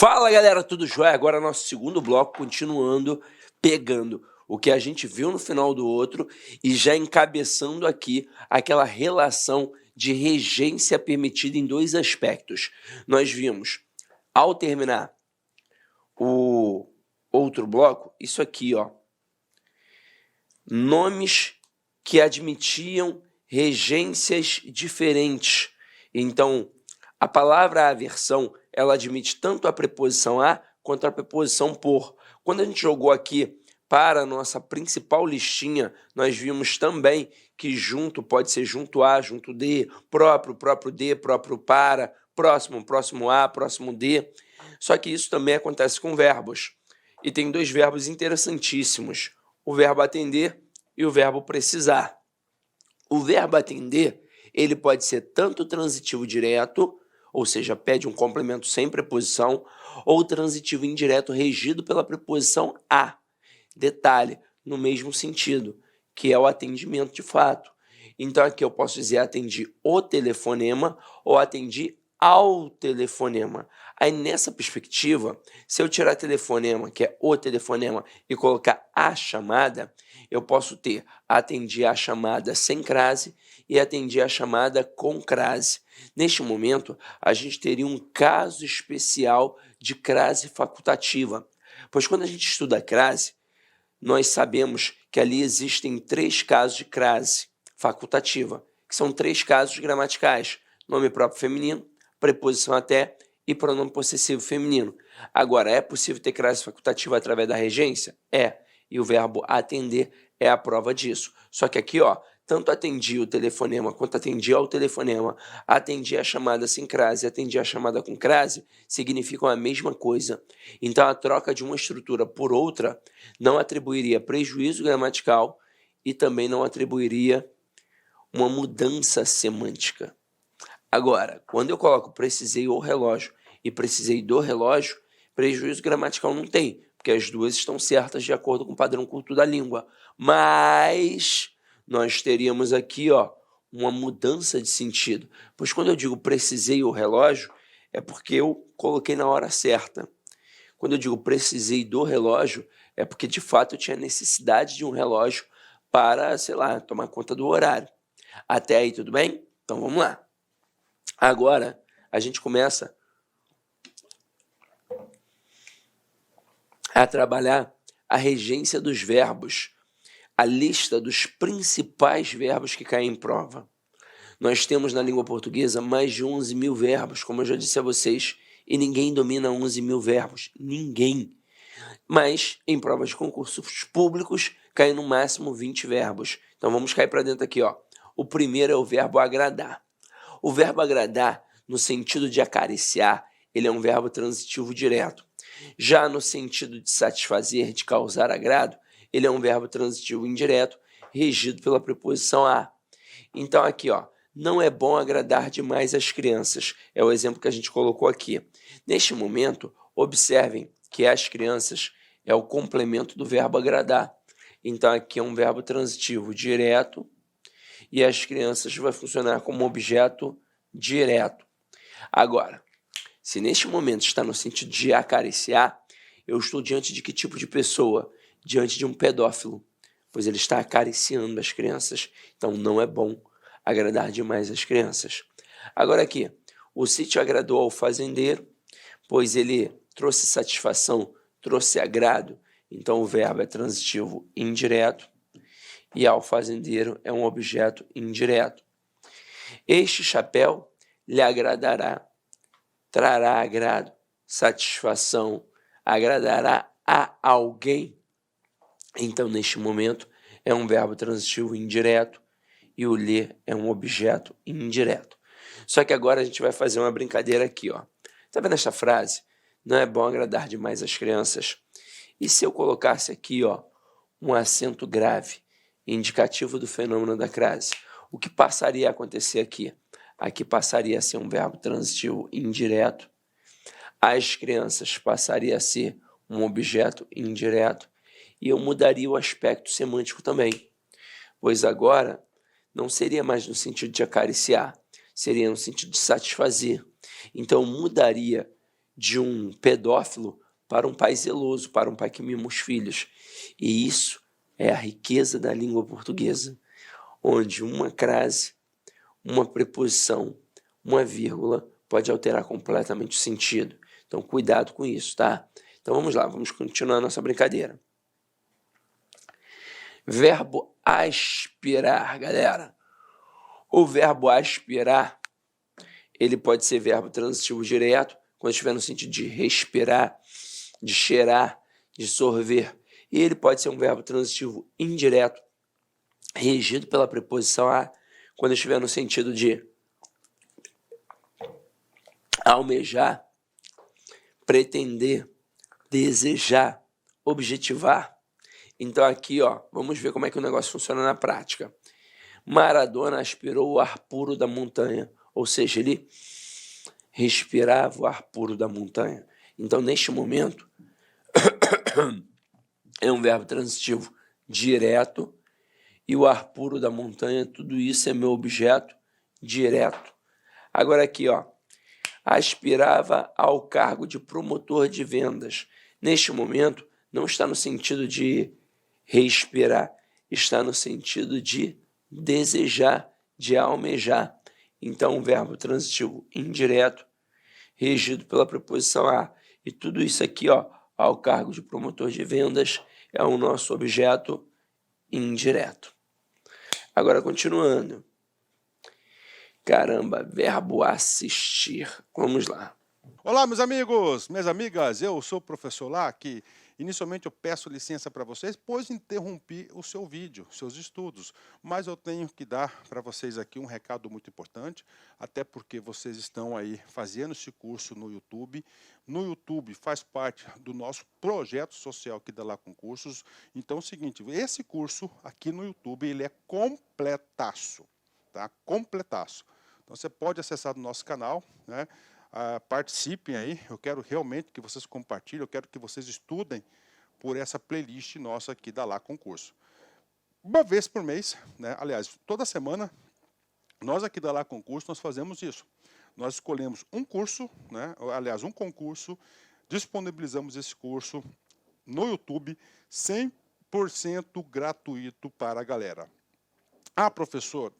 Fala galera, tudo jóia? Agora nosso segundo bloco, continuando, pegando o que a gente viu no final do outro e já encabeçando aqui aquela relação de regência permitida em dois aspectos. Nós vimos, ao terminar o outro bloco, isso aqui, ó, nomes que admitiam regências diferentes. Então, a palavra aversão, ela admite tanto a preposição a quanto a preposição por. Quando a gente jogou aqui para a nossa principal listinha, nós vimos também que junto pode ser junto a, junto de, próprio, próprio de, próprio para, próximo, próximo a, próximo de. Só que isso também acontece com verbos. E tem dois verbos interessantíssimos, o verbo atender e o verbo precisar. O verbo atender, ele pode ser tanto transitivo direto, ou seja, pede um complemento sem preposição, ou transitivo indireto regido pela preposição a. Detalhe, no mesmo sentido, que é o atendimento de fato. Então aqui eu posso dizer atendi o telefonema ou atendi ao telefonema. Aí nessa perspectiva, se eu tirar telefonema, que é o telefonema, e colocar a chamada, eu posso ter atendi a chamada sem crase e atendi a chamada com crase. Neste momento, a gente teria um caso especial de crase facultativa, pois quando a gente estuda a crase, nós sabemos que ali existem três casos de crase facultativa, que são três casos gramaticais: nome próprio feminino, preposição até e pronome possessivo feminino. Agora, é possível ter crase facultativa através da regência? É, e o verbo atender é a prova disso. Só que aqui, ó, tanto atendi o telefonema quanto atendi ao telefonema, atendi a chamada sem crase, atendi a chamada com crase, significam a mesma coisa. Então, a troca de uma estrutura por outra não atribuiria prejuízo gramatical e também não atribuiria uma mudança semântica. Agora, quando eu coloco precisei o relógio e precisei do relógio, prejuízo gramatical não tem, porque as duas estão certas de acordo com o padrão culto da língua. Mas nós teríamos aqui, ó, uma mudança de sentido. Pois quando eu digo precisei o relógio, é porque eu coloquei na hora certa. Quando eu digo precisei do relógio, é porque de fato eu tinha necessidade de um relógio para, sei lá, tomar conta do horário. Até aí tudo bem? Então vamos lá. Agora a gente começa a trabalhar a regência dos verbos, a lista dos principais verbos que caem em prova. Nós temos na língua portuguesa mais de 11 mil verbos, como eu já disse a vocês, e ninguém domina 11 mil verbos, ninguém. Mas em provas de concursos públicos caem no máximo 20 verbos. Então vamos cair para dentro aqui, ó. O primeiro é o verbo agradar. O verbo agradar, no sentido de acariciar, ele é um verbo transitivo direto. Já no sentido de satisfazer, de causar agrado, ele é um verbo transitivo indireto, regido pela preposição a. Então aqui, ó, não é bom agradar demais as crianças. É o exemplo que a gente colocou aqui. Neste momento, observem que as crianças é o complemento do verbo agradar. Então aqui é um verbo transitivo direto, e as crianças vai funcionar como objeto direto. Agora, se neste momento está no sentido de acariciar, eu estou diante de que tipo de pessoa? Diante de um pedófilo, pois ele está acariciando as crianças. Então não é bom agradar demais as crianças. Agora aqui, o sítio agradou ao fazendeiro, pois ele trouxe satisfação, trouxe agrado. Então o verbo é transitivo indireto. E ao fazendeiro é um objeto indireto. Este chapéu lhe agradará, trará agrado, satisfação, agradará a alguém. Então, neste momento, é um verbo transitivo indireto e o lhe é um objeto indireto. Só que agora a gente vai fazer uma brincadeira aqui, ó. Tá vendo essa frase? Não é bom agradar demais as crianças. E se eu colocasse aqui, ó, um acento grave, indicativo do fenômeno da crase, o que passaria a acontecer aqui? Aqui passaria a ser um verbo transitivo indireto, as crianças passaria a ser um objeto indireto, e eu mudaria o aspecto semântico também, pois agora não seria mais no sentido de acariciar, seria no sentido de satisfazer. Então eu mudaria de um pedófilo para um pai zeloso, para um pai que mima os filhos. E isso é a riqueza da língua portuguesa, onde uma crase, uma preposição, uma vírgula pode alterar completamente o sentido. Então, cuidado com isso, tá? Então, vamos lá, vamos continuar a nossa brincadeira. Verbo aspirar, galera. O verbo aspirar, ele pode ser verbo transitivo direto, quando estiver no sentido de respirar, de cheirar, de sorver. E ele pode ser um verbo transitivo indireto, regido pela preposição a, quando estiver no sentido de almejar, pretender, desejar, objetivar. Então aqui, ó, vamos ver como é que o negócio funciona na prática. Maradona aspirou o ar puro da montanha, ou seja, ele respirava o ar puro da montanha. Então, neste momento, é um verbo transitivo direto, e o ar puro da montanha, tudo isso é meu objeto direto. Agora aqui, ó, aspirava ao cargo de promotor de vendas. Neste momento, não está no sentido de respirar, está no sentido de desejar, de almejar. Então, um verbo transitivo indireto, regido pela preposição a. E tudo isso aqui, ó, ao cargo de promotor de vendas, é o nosso objeto indireto. Agora, continuando. Caramba, verbo assistir. Vamos lá. Olá, meus amigos, minhas amigas, eu sou o professor Lac. Inicialmente eu peço licença para vocês, pois interrompi o seu vídeo, seus estudos, mas eu tenho que dar para vocês aqui um recado muito importante, até porque vocês estão aí fazendo esse curso no YouTube. No YouTube faz parte do nosso projeto social aqui da Lá Concursos. Então é o seguinte, esse curso aqui no YouTube, ele é completaço, tá? Completaço. Então você pode acessar no nosso canal, né? Participem aí, eu quero realmente que vocês compartilhem, eu quero que vocês estudem por essa playlist nossa aqui da Lá Concurso. Uma vez por mês, né? Aliás, toda semana, nós aqui da Lá Concurso, nós fazemos isso. Nós escolhemos um curso, né? Aliás, um concurso, disponibilizamos esse curso no YouTube, 100% gratuito para a galera. Ah, professor,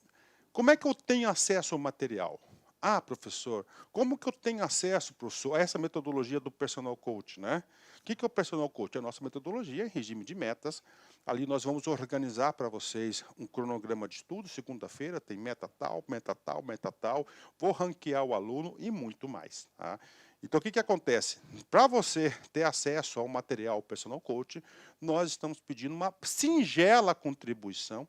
como é que eu tenho acesso ao material? Ah, professor, como que eu tenho acesso, professor, a essa metodologia do Personal Coach, né? O que é o Personal Coach? É a nossa metodologia em regime de metas. Ali nós vamos organizar para vocês um cronograma de estudo. Segunda-feira tem meta tal, meta tal, meta tal. Vou ranquear o aluno e muito mais, tá? Então, o que acontece? Para você ter acesso ao material Personal Coach, nós estamos pedindo uma singela contribuição,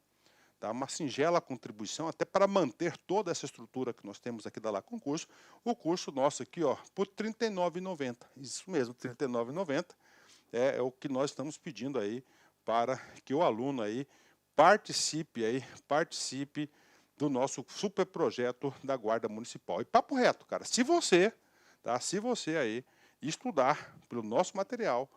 uma singela contribuição, até para manter toda essa estrutura que nós temos aqui da Lá Concurso. O curso nosso aqui, ó, por R$ 39,90. Isso mesmo, R$ 39,90 é o que nós estamos pedindo aí para que o aluno aí participe do nosso super projeto da Guarda Municipal. E papo reto, cara, se você aí estudar pelo nosso material,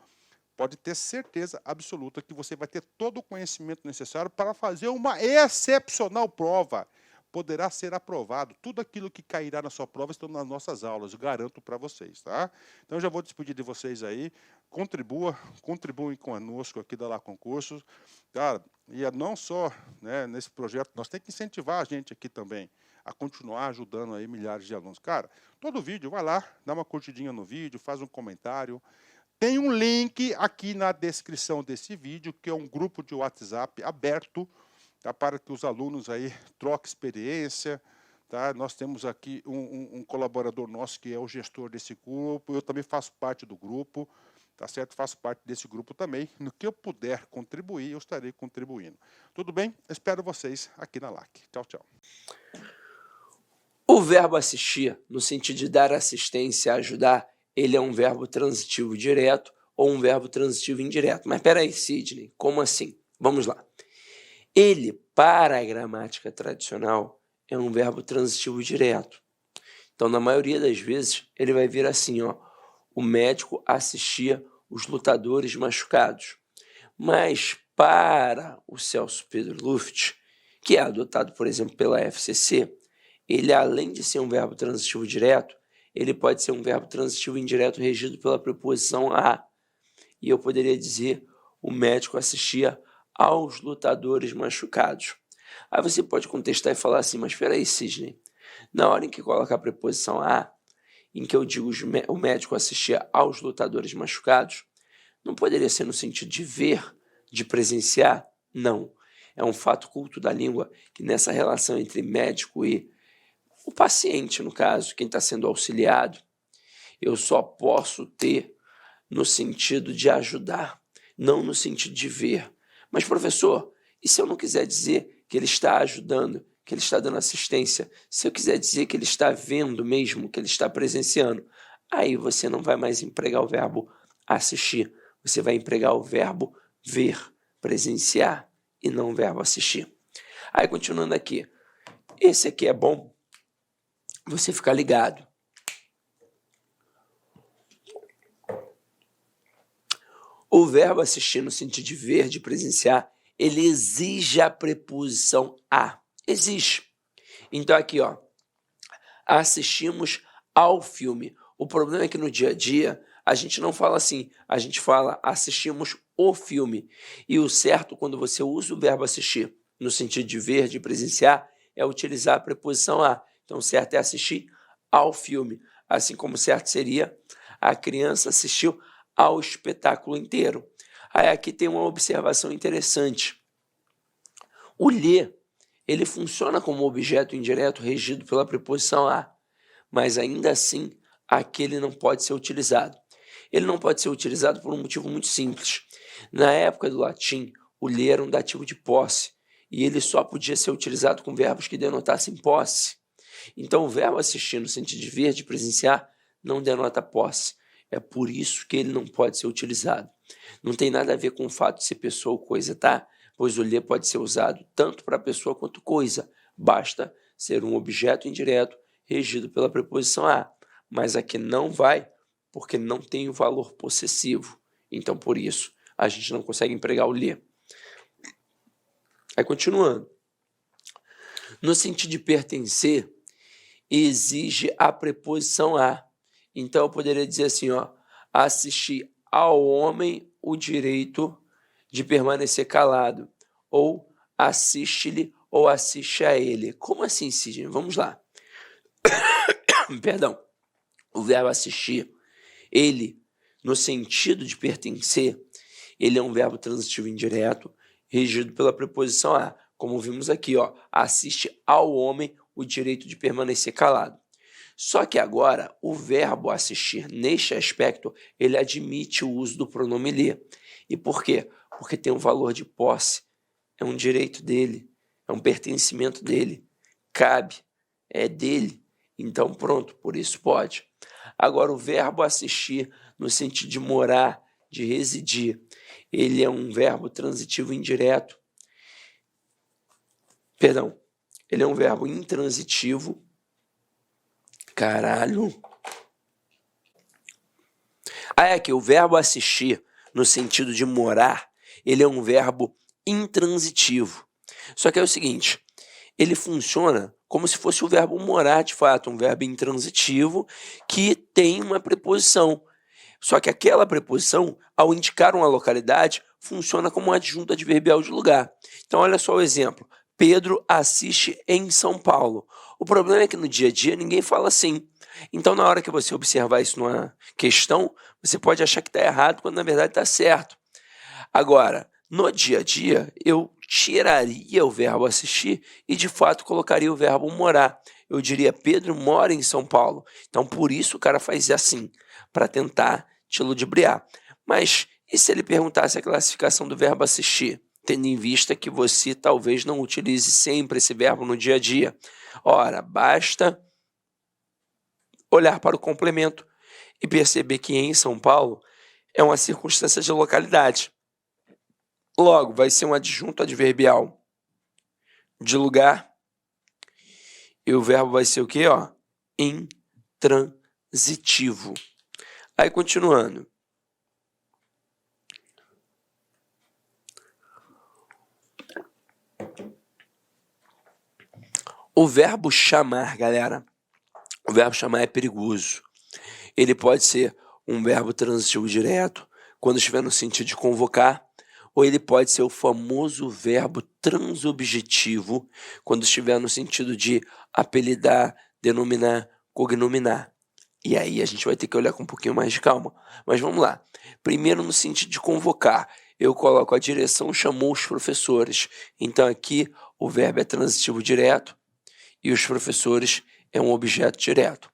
pode ter certeza absoluta que você vai ter todo o conhecimento necessário para fazer uma excepcional prova. Poderá ser aprovado. Tudo aquilo que cairá na sua prova estão nas nossas aulas, eu garanto para vocês, tá? Então, eu já vou despedir de vocês aí. Contribuem conosco aqui da Lá Concursos. Cara, e não só, né, nesse projeto, nós temos que incentivar a gente aqui também a continuar ajudando aí milhares de alunos. Cara, todo vídeo, vai lá, dá uma curtidinha no vídeo, faz um comentário. Tem um link aqui na descrição desse vídeo, que é um grupo de WhatsApp aberto, tá, para que os alunos aí troquem experiência. Tá? Nós temos aqui um colaborador nosso que é o gestor desse grupo, eu também faço parte do grupo, tá certo? Faço parte desse grupo também. No que eu puder contribuir, eu estarei contribuindo. Tudo bem? Espero vocês aqui na LAC. Tchau, tchau. O verbo assistir, no sentido de dar assistência, ajudar, ele é um verbo transitivo direto ou um verbo transitivo indireto. Mas peraí, Sidney, como assim? Vamos lá. Ele, para a gramática tradicional, é um verbo transitivo direto. Então, na maioria das vezes, ele vai vir assim, ó, o médico assistia os lutadores machucados. Mas para o Celso Pedro Luft, que é adotado, por exemplo, pela FCC, ele, além de ser um verbo transitivo direto, ele pode ser um verbo transitivo indireto regido pela preposição a. E eu poderia dizer, o médico assistia aos lutadores machucados. Aí você pode contestar e falar assim, mas espera aí, Sidney, na hora em que coloca a preposição a, em que eu digo o médico assistia aos lutadores machucados, não poderia ser no sentido de ver, de presenciar? Não. É um fato culto da língua que nessa relação entre médico e o paciente, no caso, quem está sendo auxiliado, eu só posso ter no sentido de ajudar, não no sentido de ver. Mas, professor, e se eu não quiser dizer que ele está ajudando, que ele está dando assistência, se eu quiser dizer que ele está vendo mesmo, que ele está presenciando, aí você não vai mais empregar o verbo assistir, você vai empregar o verbo ver, presenciar, e não o verbo assistir. Aí, continuando aqui, esse aqui é bom você ficar ligado. O verbo assistir, no sentido de ver, de presenciar, ele exige a preposição a. Exige. Então, aqui, ó, assistimos ao filme. O problema é que no dia a dia, a gente não fala assim, a gente fala assistimos o filme. E o certo, quando você usa o verbo assistir, no sentido de ver, de presenciar, é utilizar a preposição a. Então, o certo é assistir ao filme. Assim como certo seria a criança assistiu ao espetáculo inteiro. Aí aqui tem uma observação interessante. O ler, ele funciona como objeto indireto regido pela preposição a, mas ainda assim, aqui ele não pode ser utilizado. Ele não pode ser utilizado por um motivo muito simples. Na época do latim, o ler era um dativo de posse, e ele só podia ser utilizado com verbos que denotassem posse. Então, o verbo assistir, no sentido de ver, de presenciar, não denota posse. É por isso que ele não pode ser utilizado. Não tem nada a ver com o fato de ser pessoa ou coisa, tá? Pois o ler pode ser usado tanto para pessoa quanto coisa. Basta ser um objeto indireto regido pela preposição a. Mas aqui não vai, porque não tem o valor possessivo. Então, por isso, a gente não consegue empregar o ler. Aí, continuando. No sentido de pertencer, exige a preposição a. Então, eu poderia dizer assim, ó, assistir ao homem o direito de permanecer calado, ou assiste-lhe ou assiste a ele. Como assim, Sidney? Vamos lá. Perdão. O verbo assistir, ele, no sentido de pertencer, ele é um verbo transitivo indireto, regido pela preposição a. Como vimos aqui, ó, assiste ao homem o direito de permanecer calado. Só que agora, o verbo assistir, neste aspecto, ele admite o uso do pronome ler. E por quê? Porque tem um valor de posse, é um direito dele, é um pertencimento dele, cabe, é dele. Então, pronto, por isso pode. Agora, o verbo assistir, no sentido de morar, de residir, ele é um verbo transitivo indireto. Perdão, ele é um verbo intransitivo. Caralho. Aí aqui, o verbo assistir, no sentido de morar, ele é um verbo intransitivo. Só que é o seguinte, ele funciona como se fosse o verbo morar, de fato, um verbo intransitivo que tem uma preposição. Só que aquela preposição, ao indicar uma localidade, funciona como um adjunto adverbial de lugar. Então, olha só o exemplo. Pedro assiste em São Paulo. O problema é que no dia a dia ninguém fala assim. Então, na hora que você observar isso numa questão, você pode achar que está errado, quando na verdade está certo. Agora, no dia a dia, eu tiraria o verbo assistir e, de fato, colocaria o verbo morar. Eu diria, Pedro mora em São Paulo. Então, por isso o cara faz assim, para tentar te ludibriar. Mas, e se ele perguntasse a classificação do verbo assistir? Tendo em vista que você talvez não utilize sempre esse verbo no dia a dia. Ora, basta olhar para o complemento e perceber que em São Paulo é uma circunstância de localidade. Logo, vai ser um adjunto adverbial de lugar e o verbo vai ser o quê? Ó? Intransitivo. Aí, continuando. O verbo chamar, galera, o verbo chamar é perigoso. Ele pode ser um verbo transitivo direto, quando estiver no sentido de convocar, ou ele pode ser o famoso verbo transobjetivo, quando estiver no sentido de apelidar, denominar, cognominar. E aí a gente vai ter que olhar com um pouquinho mais de calma. Mas vamos lá. Primeiro, no sentido de convocar, eu coloco a direção chamou os professores. Então aqui o verbo é transitivo direto e os professores é um objeto direto.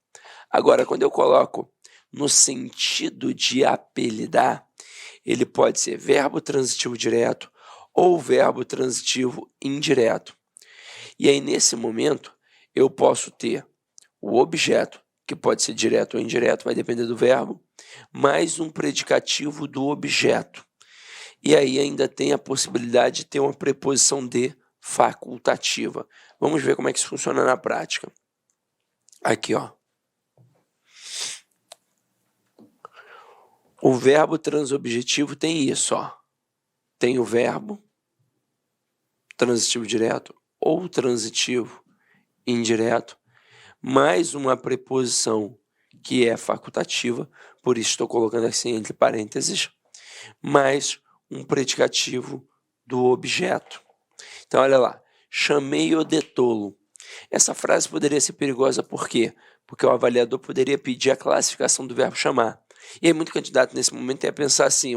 Agora, quando eu coloco no sentido de apelidar, ele pode ser verbo transitivo direto ou verbo transitivo indireto. E aí, nesse momento, eu posso ter o objeto, que pode ser direto ou indireto, vai depender do verbo, mais um predicativo do objeto. E aí ainda tem a possibilidade de ter uma preposição de facultativa. Vamos ver como é que isso funciona na prática. Aqui, ó. O verbo transobjetivo tem isso, ó. Tem o verbo transitivo direto ou transitivo indireto, mais uma preposição que é facultativa, por isso estou colocando assim entre parênteses, mais um predicativo do objeto. Então, olha lá, chamei-o de tolo. Essa frase poderia ser perigosa por quê? Porque o avaliador poderia pedir a classificação do verbo chamar. E aí muito candidato nesse momento ia pensar assim,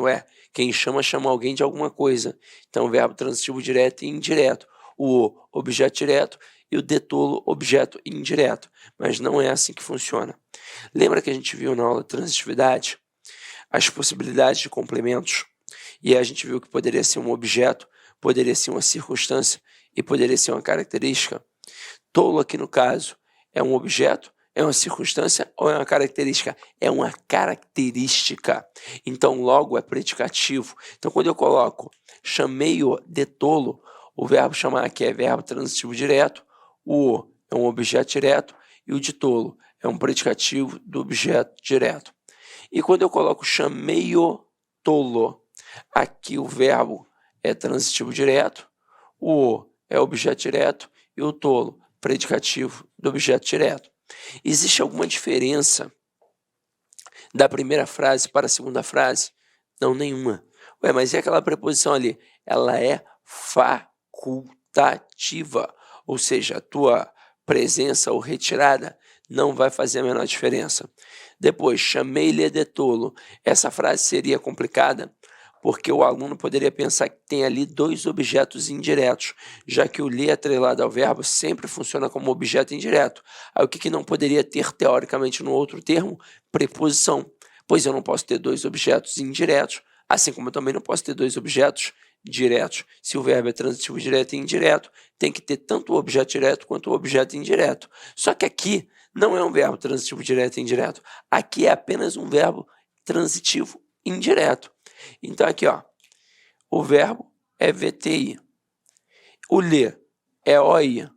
quem chama alguém de alguma coisa. Então, o verbo transitivo direto e indireto. O objeto direto e o de tolo, objeto indireto. Mas não é assim que funciona. Lembra que a gente viu na aula de transitividade as possibilidades de complementos? E a gente viu que poderia ser um objeto, poderia ser uma circunstância e poderia ser uma característica. Tolo aqui no caso é um objeto, é uma circunstância ou é uma característica? É uma característica. Então, logo é predicativo. Então, quando eu coloco chamei-o de tolo, o verbo chamar aqui é verbo transitivo direto, o é um objeto direto e o de tolo é um predicativo do objeto direto. E quando eu coloco chamei-o tolo, aqui o verbo é transitivo direto, o é objeto direto e o tolo, predicativo do objeto direto. Existe alguma diferença da primeira frase para a segunda frase? Não, nenhuma. Mas e aquela preposição ali? Ela é facultativa, ou seja, a tua presença ou retirada não vai fazer a menor diferença. Depois, chamei-lhe de tolo. Essa frase seria complicada porque o aluno poderia pensar que tem ali dois objetos indiretos, já que o lhe atrelado ao verbo sempre funciona como objeto indireto. Aí o que não poderia ter, teoricamente, no outro termo? Preposição, pois eu não posso ter dois objetos indiretos, assim como eu também não posso ter dois objetos diretos. Se o verbo é transitivo direto e indireto, tem que ter tanto o objeto direto quanto o objeto indireto. Só que aqui não é um verbo transitivo direto e indireto. Aqui é apenas um verbo transitivo indireto. Então aqui, ó, o verbo é VTI, o lhe é OI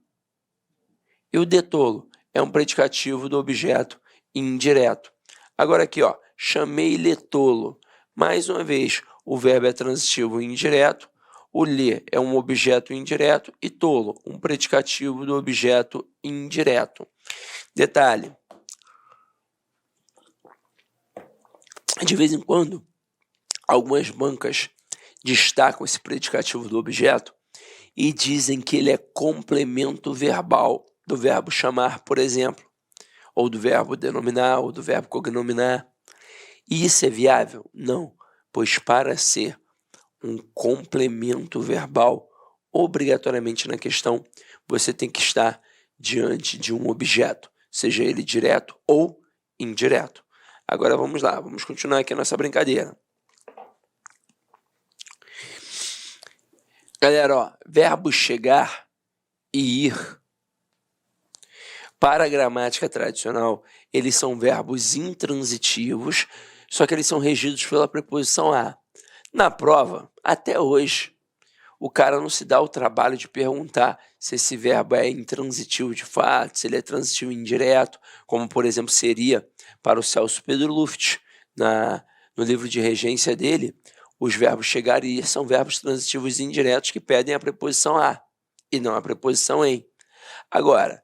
e o de tolo é um predicativo do objeto indireto. Agora aqui, ó, chamei-lhe tolo. Mais uma vez, o verbo é transitivo indireto, o lhe é um objeto indireto e tolo, um predicativo do objeto indireto. Detalhe, de vez em quando, algumas bancas destacam esse predicativo do objeto e dizem que ele é complemento verbal do verbo chamar, por exemplo, ou do verbo denominar, ou do verbo cognominar. E isso é viável? Não, pois para ser um complemento verbal, obrigatoriamente na questão, você tem que estar diante de um objeto, seja ele direto ou indireto. Agora vamos lá, vamos continuar aqui a nossa brincadeira. Galera, ó, verbo chegar e ir. Para a gramática tradicional, eles são verbos intransitivos, só que eles são regidos pela preposição a. Na prova, até hoje, o cara não se dá o trabalho de perguntar se esse verbo é intransitivo de fato, se ele é transitivo indireto, como, por exemplo, seria para o Celso Pedro Luft, no livro de regência dele. Os verbos chegar e ir são verbos transitivos indiretos que pedem a preposição a e não a preposição em. Agora,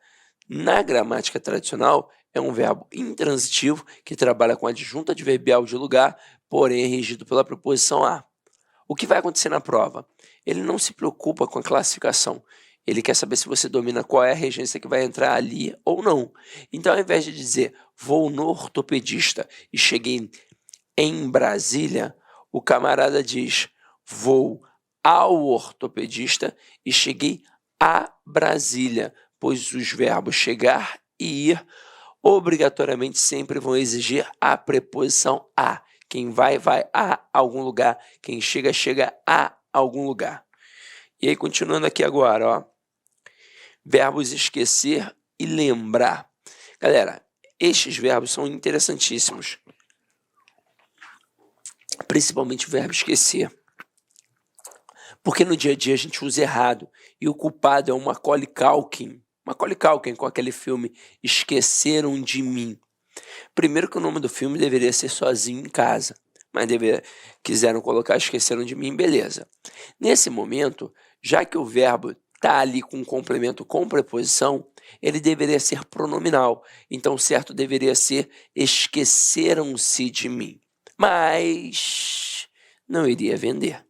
Na gramática tradicional, é um verbo intransitivo que trabalha com adjunto adverbial de lugar, porém é regido pela preposição a. O que vai acontecer na prova? Ele não se preocupa com a classificação. Ele quer saber se você domina qual é a regência que vai entrar ali ou não. Então, ao invés de dizer vou no ortopedista e cheguei em Brasília, o camarada diz vou ao ortopedista e cheguei a Brasília, pois os verbos chegar e ir obrigatoriamente sempre vão exigir a preposição a. Quem vai, vai a algum lugar. Quem chega, chega a algum lugar. E aí, continuando aqui agora, ó. Verbos esquecer e lembrar. Galera, estes verbos são interessantíssimos. Principalmente o verbo esquecer. Porque no dia a dia a gente usa errado. E o culpado é o Macaulay Culkin. Macaulay Culkin com aquele filme Esqueceram de Mim. Primeiro que o nome do filme deveria ser Sozinho em Casa. Mas quiseram colocar Esqueceram de Mim, beleza. Nesse momento, já que o verbo está ali com um complemento com preposição, ele deveria ser pronominal. Então, certo deveria ser esqueceram-se de mim. Mas não iria vender.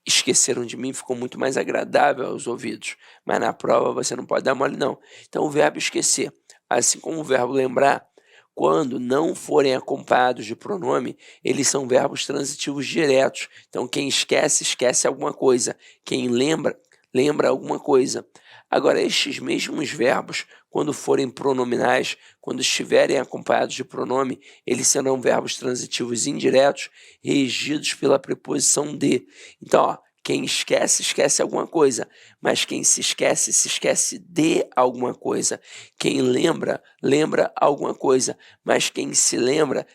Esqueceram de mim ficou muito mais agradável aos ouvidos, mas na prova você não pode dar mole não. Então o verbo esquecer, assim como o verbo lembrar, quando não forem acompanhados de pronome, eles são verbos transitivos diretos. Então quem esquece, esquece alguma coisa. Quem lembra, lembra alguma coisa. Agora, estes mesmos verbos, quando forem pronominais, quando estiverem acompanhados de pronome, eles serão verbos transitivos indiretos, regidos pela preposição de. Então, ó, quem esquece, esquece alguma coisa, mas quem se esquece de alguma coisa. Quem lembra, lembra alguma coisa, mas quem se lembra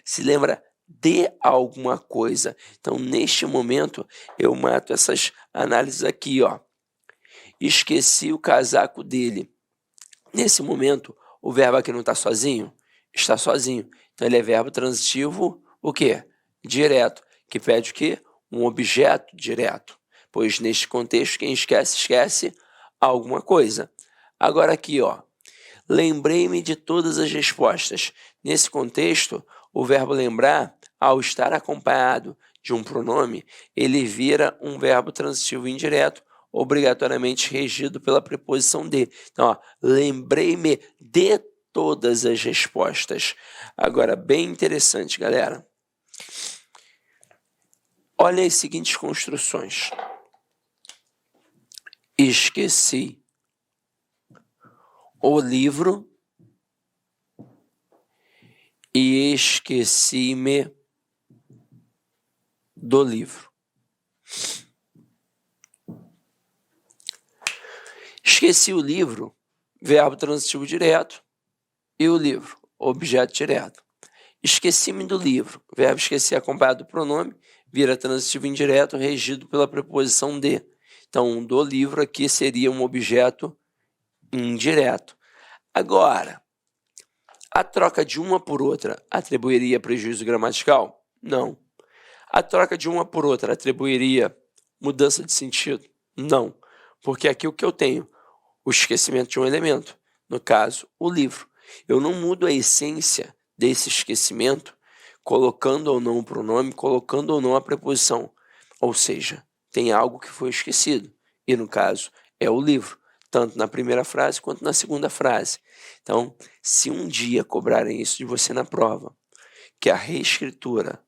de alguma coisa. Então, neste momento, eu mato essas análises aqui, ó. Esqueci o casaco dele. Nesse momento, o verbo aqui não está sozinho? Está sozinho. Então, ele é verbo transitivo, o quê? Direto. Que pede o quê? Um objeto direto. Pois, neste contexto, quem esquece, esquece alguma coisa. Agora aqui, ó. Lembrei-me de todas as respostas. Nesse contexto, o verbo lembrar, ao estar acompanhado de um pronome, ele vira um verbo transitivo indireto, obrigatoriamente regido pela preposição de. Então, ó, lembrei-me de todas as respostas. Agora, bem interessante, galera. Olha as seguintes construções. Esqueci o livro e esqueci-me do livro. Esqueci o livro, verbo transitivo direto, e o livro, objeto direto. Esqueci-me do livro, verbo esquecer acompanhado do pronome, vira transitivo indireto, regido pela preposição de. Então, do livro aqui seria um objeto indireto. Agora, a troca de uma por outra atribuiria prejuízo gramatical? Não. A troca de uma por outra atribuiria mudança de sentido? Não. Porque aqui o que eu tenho? O esquecimento de um elemento, no caso, o livro. Eu não mudo a essência desse esquecimento colocando ou não o pronome, colocando ou não a preposição. Ou seja, tem algo que foi esquecido. E, no caso, é o livro, tanto na primeira frase quanto na segunda frase. Então, se um dia cobrarem isso de você na prova, que a reescritura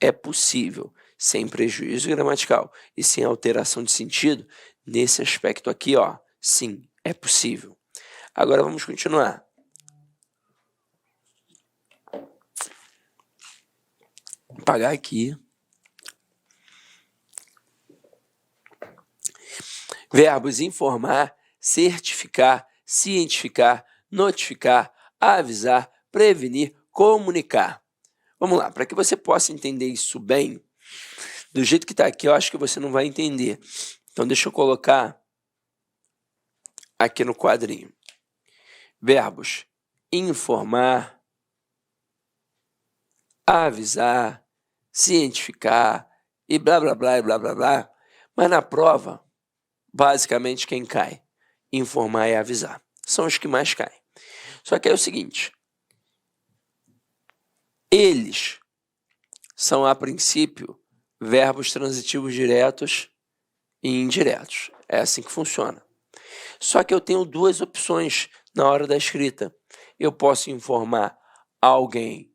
é possível sem prejuízo gramatical e sem alteração de sentido, nesse aspecto aqui, ó, sim, é possível. Agora vamos continuar. Vou apagar aqui. Verbos informar, certificar, cientificar, notificar, avisar, prevenir, comunicar. Vamos lá, para que você possa entender isso bem, do jeito que está aqui, eu acho que você não vai entender. Então, deixa eu colocar aqui no quadrinho. Verbos informar, avisar, cientificar e blá, blá, blá, e blá, blá, blá. Mas na prova, basicamente quem cai? Informar e avisar. São os que mais caem. Só que é o seguinte, eles são, a princípio, verbos transitivos diretos e indiretos. É assim que funciona. Só que eu tenho duas opções na hora da escrita. Eu posso informar alguém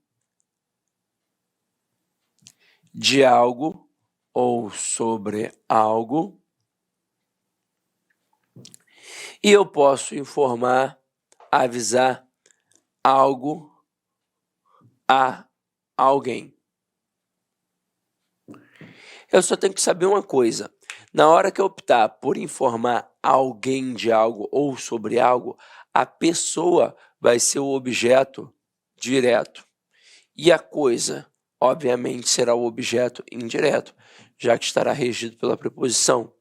de algo ou sobre algo, e eu posso informar, avisar algo a alguém. Eu só tenho que saber uma coisa. Na hora que eu optar por informar alguém de algo ou sobre algo, a pessoa vai ser o objeto direto. E a coisa, obviamente, será o objeto indireto, já que estará regido pela preposição.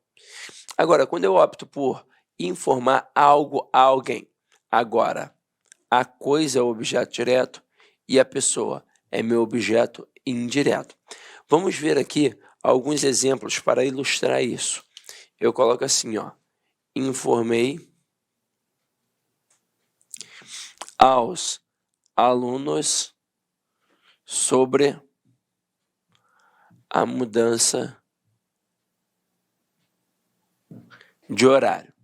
Agora, quando eu opto por informar algo a alguém, agora a coisa é o objeto direto e a pessoa é meu objeto indireto. Vamos ver aqui alguns exemplos para ilustrar isso. Eu coloco assim, ó, informei aos alunos sobre a mudança de horário.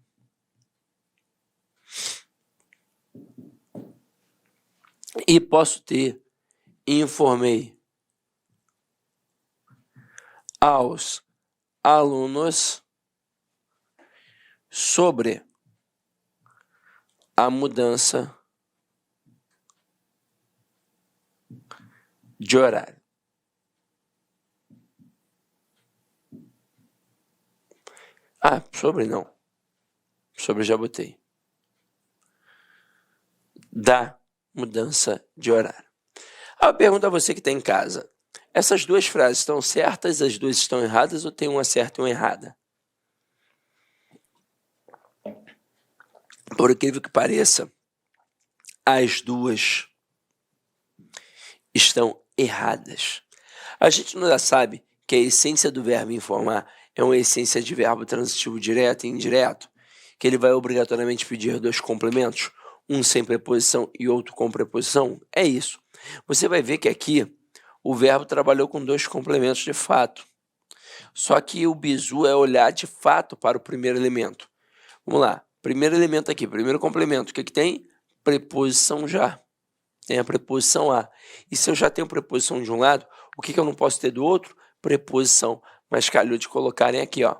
E posso ter informei aos alunos sobre a mudança de horário. Ah, sobre não. Sobre já botei. Da mudança de horário. Eu pergunto a você que está em casa. Essas duas frases estão certas, as duas estão erradas ou tem uma certa e uma errada? Por incrível que pareça, as duas estão erradas. A gente não já sabe que a essência do verbo informar é uma essência de verbo transitivo direto e indireto, que ele vai obrigatoriamente pedir dois complementos, um sem preposição e outro com preposição? É isso. Você vai ver que aqui o verbo trabalhou com dois complementos de fato. Só que o bizu é olhar de fato para o primeiro elemento. Vamos lá. Primeiro elemento aqui, primeiro complemento. O que tem? Preposição já. Tem a preposição a. E se eu já tenho preposição de um lado, o que eu não posso ter do outro? Preposição. Mas calhou de colocarem aqui, ó,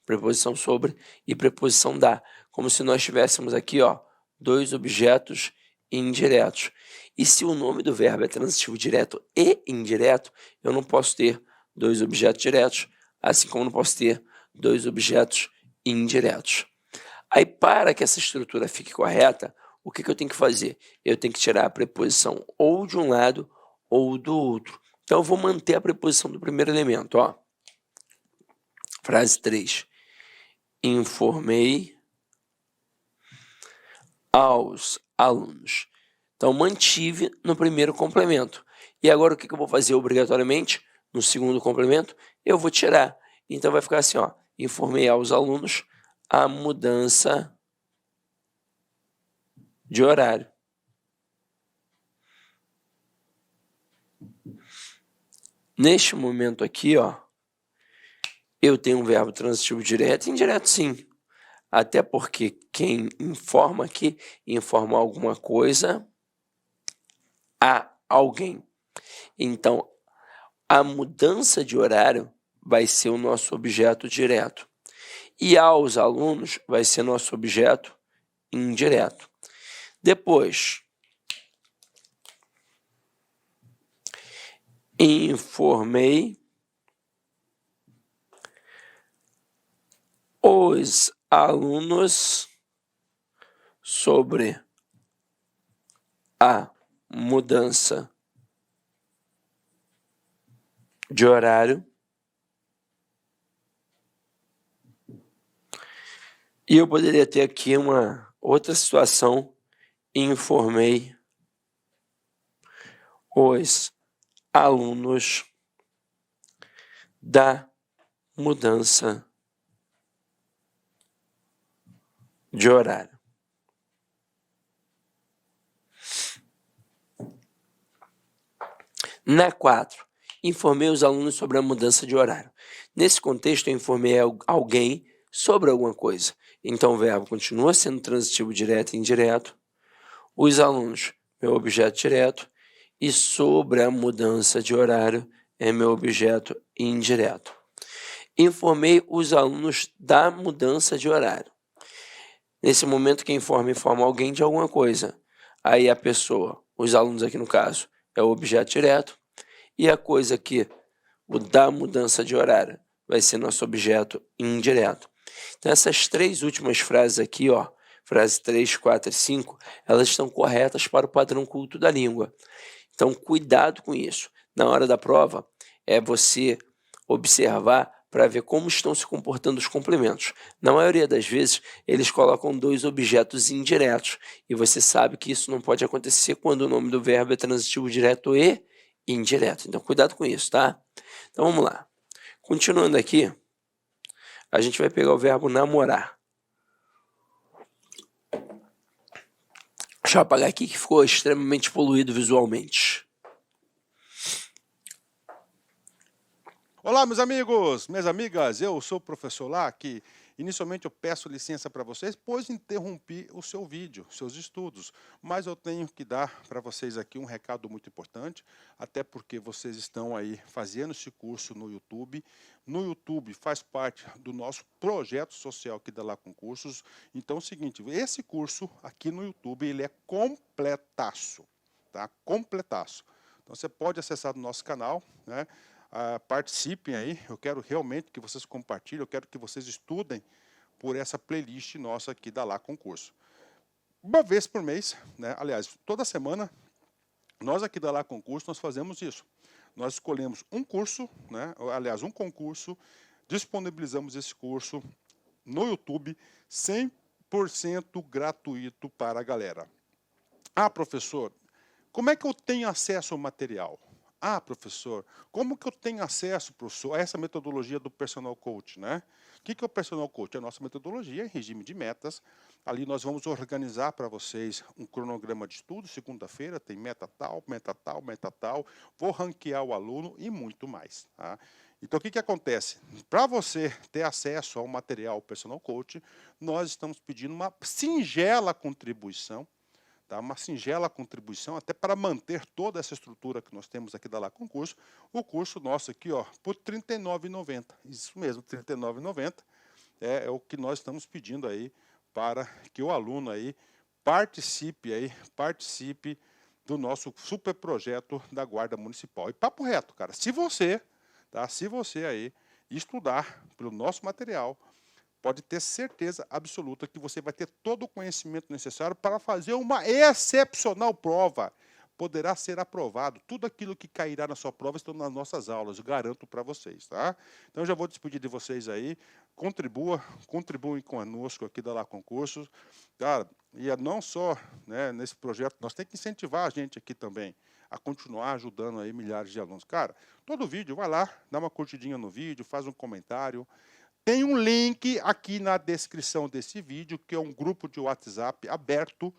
preposição sobre e preposição da. Como se nós tivéssemos aqui, ó, dois objetos indiretos. E se o nome do verbo é transitivo direto e indireto, eu não posso ter dois objetos diretos, assim como não posso ter dois objetos indiretos. Aí, para que essa estrutura fique correta, o que eu tenho que fazer? Eu tenho que tirar a preposição ou de um lado ou do outro. Então, eu vou manter a preposição do primeiro elemento. Ó. Frase 3. Informei aos alunos. Então, mantive no primeiro complemento. E agora, o que eu vou fazer obrigatoriamente? No segundo complemento, eu vou tirar. Então, vai ficar assim, ó. Informei aos alunos a mudança de horário. Neste momento aqui, ó, eu tenho um verbo transitivo direto e indireto, sim. Até porque quem informa aqui, informa alguma coisa a alguém. Então, a mudança de horário vai ser o nosso objeto direto. E aos alunos vai ser nosso objeto indireto. Depois, informei os alunos sobre a mudança de horário. E eu poderia ter aqui uma outra situação. Informei os alunos da mudança de horário. Na 4, informei os alunos sobre a mudança de horário. Nesse contexto, eu informei alguém sobre alguma coisa. Então, o verbo continua sendo transitivo direto e indireto. Os alunos, meu objeto direto. E sobre a mudança de horário, é meu objeto indireto. Informei os alunos da mudança de horário. Nesse momento, quem informa alguém de alguma coisa. Aí a pessoa, os alunos aqui no caso, é o objeto direto. E a coisa aqui, o da mudança de horário, vai ser nosso objeto indireto. Então, essas três últimas frases aqui, ó, frases 3, 4 e 5, elas estão corretas para o padrão culto da língua. Então, cuidado com isso. Na hora da prova, é você observar para ver como estão se comportando os complementos. Na maioria das vezes, eles colocam dois objetos indiretos, e você sabe que isso não pode acontecer quando o nome do verbo é transitivo direto e indireto. Então, cuidado com isso, tá? Então, vamos lá. Continuando aqui, a gente vai pegar o verbo namorar. Deixa eu apagar aqui que ficou extremamente poluído visualmente. Olá, meus amigos, minhas amigas, eu sou o professor Lá, que inicialmente eu peço licença para vocês, pois interrompi o seu vídeo, seus estudos, mas eu tenho que dar para vocês aqui um recado muito importante, até porque vocês estão aí fazendo esse curso no YouTube. No YouTube faz parte do nosso projeto social que dá lá concursos. Então é o seguinte, esse curso aqui no YouTube, ele é completaço, tá? Completaço. Então você pode acessar no nosso canal, né? Participem aí, eu quero realmente que vocês compartilhem, eu quero que vocês estudem por essa playlist nossa aqui da Lá Concurso. Uma vez por mês, né? Aliás, toda semana, nós aqui da Lá Concurso, nós fazemos isso. Nós escolhemos um curso, né? Aliás, um concurso, disponibilizamos esse curso no YouTube, 100% gratuito para a galera. Ah, professor, como é que eu tenho acesso ao material? Ah, professor, como que eu tenho acesso, professor, a essa metodologia do Personal Coach, né? O que é o Personal Coach? É a nossa metodologia em regime de metas. Ali nós vamos organizar para vocês um cronograma de estudo. Segunda-feira tem meta tal, meta tal, meta tal. Vou ranquear o aluno e muito mais, tá? Então, o que acontece? Para você ter acesso ao material Personal Coach, nós estamos pedindo uma singela contribuição, tá? Uma singela contribuição, até para manter toda essa estrutura que nós temos aqui da Lá Concurso. O curso nosso aqui, ó, por R$ 39,90. Isso mesmo, R$ 39,90 é o que nós estamos pedindo aí para que o aluno aí participe do nosso super projeto da Guarda Municipal. E papo reto, cara, se você aí estudar pelo nosso material, pode ter certeza absoluta que você vai ter todo o conhecimento necessário para fazer uma excepcional prova. Poderá ser aprovado. Tudo aquilo que cairá na sua prova estão nas nossas aulas, eu garanto para vocês, tá? Então, já vou despedir de vocês aí. Contribuem conosco aqui da Lá Concursos. Cara, e não só, né, nesse projeto, nós temos que incentivar a gente aqui também a continuar ajudando aí milhares de alunos. Cara, todo vídeo, vai lá, dá uma curtidinha no vídeo, faz um comentário. Tem um link aqui na descrição desse vídeo, que é um grupo de WhatsApp aberto,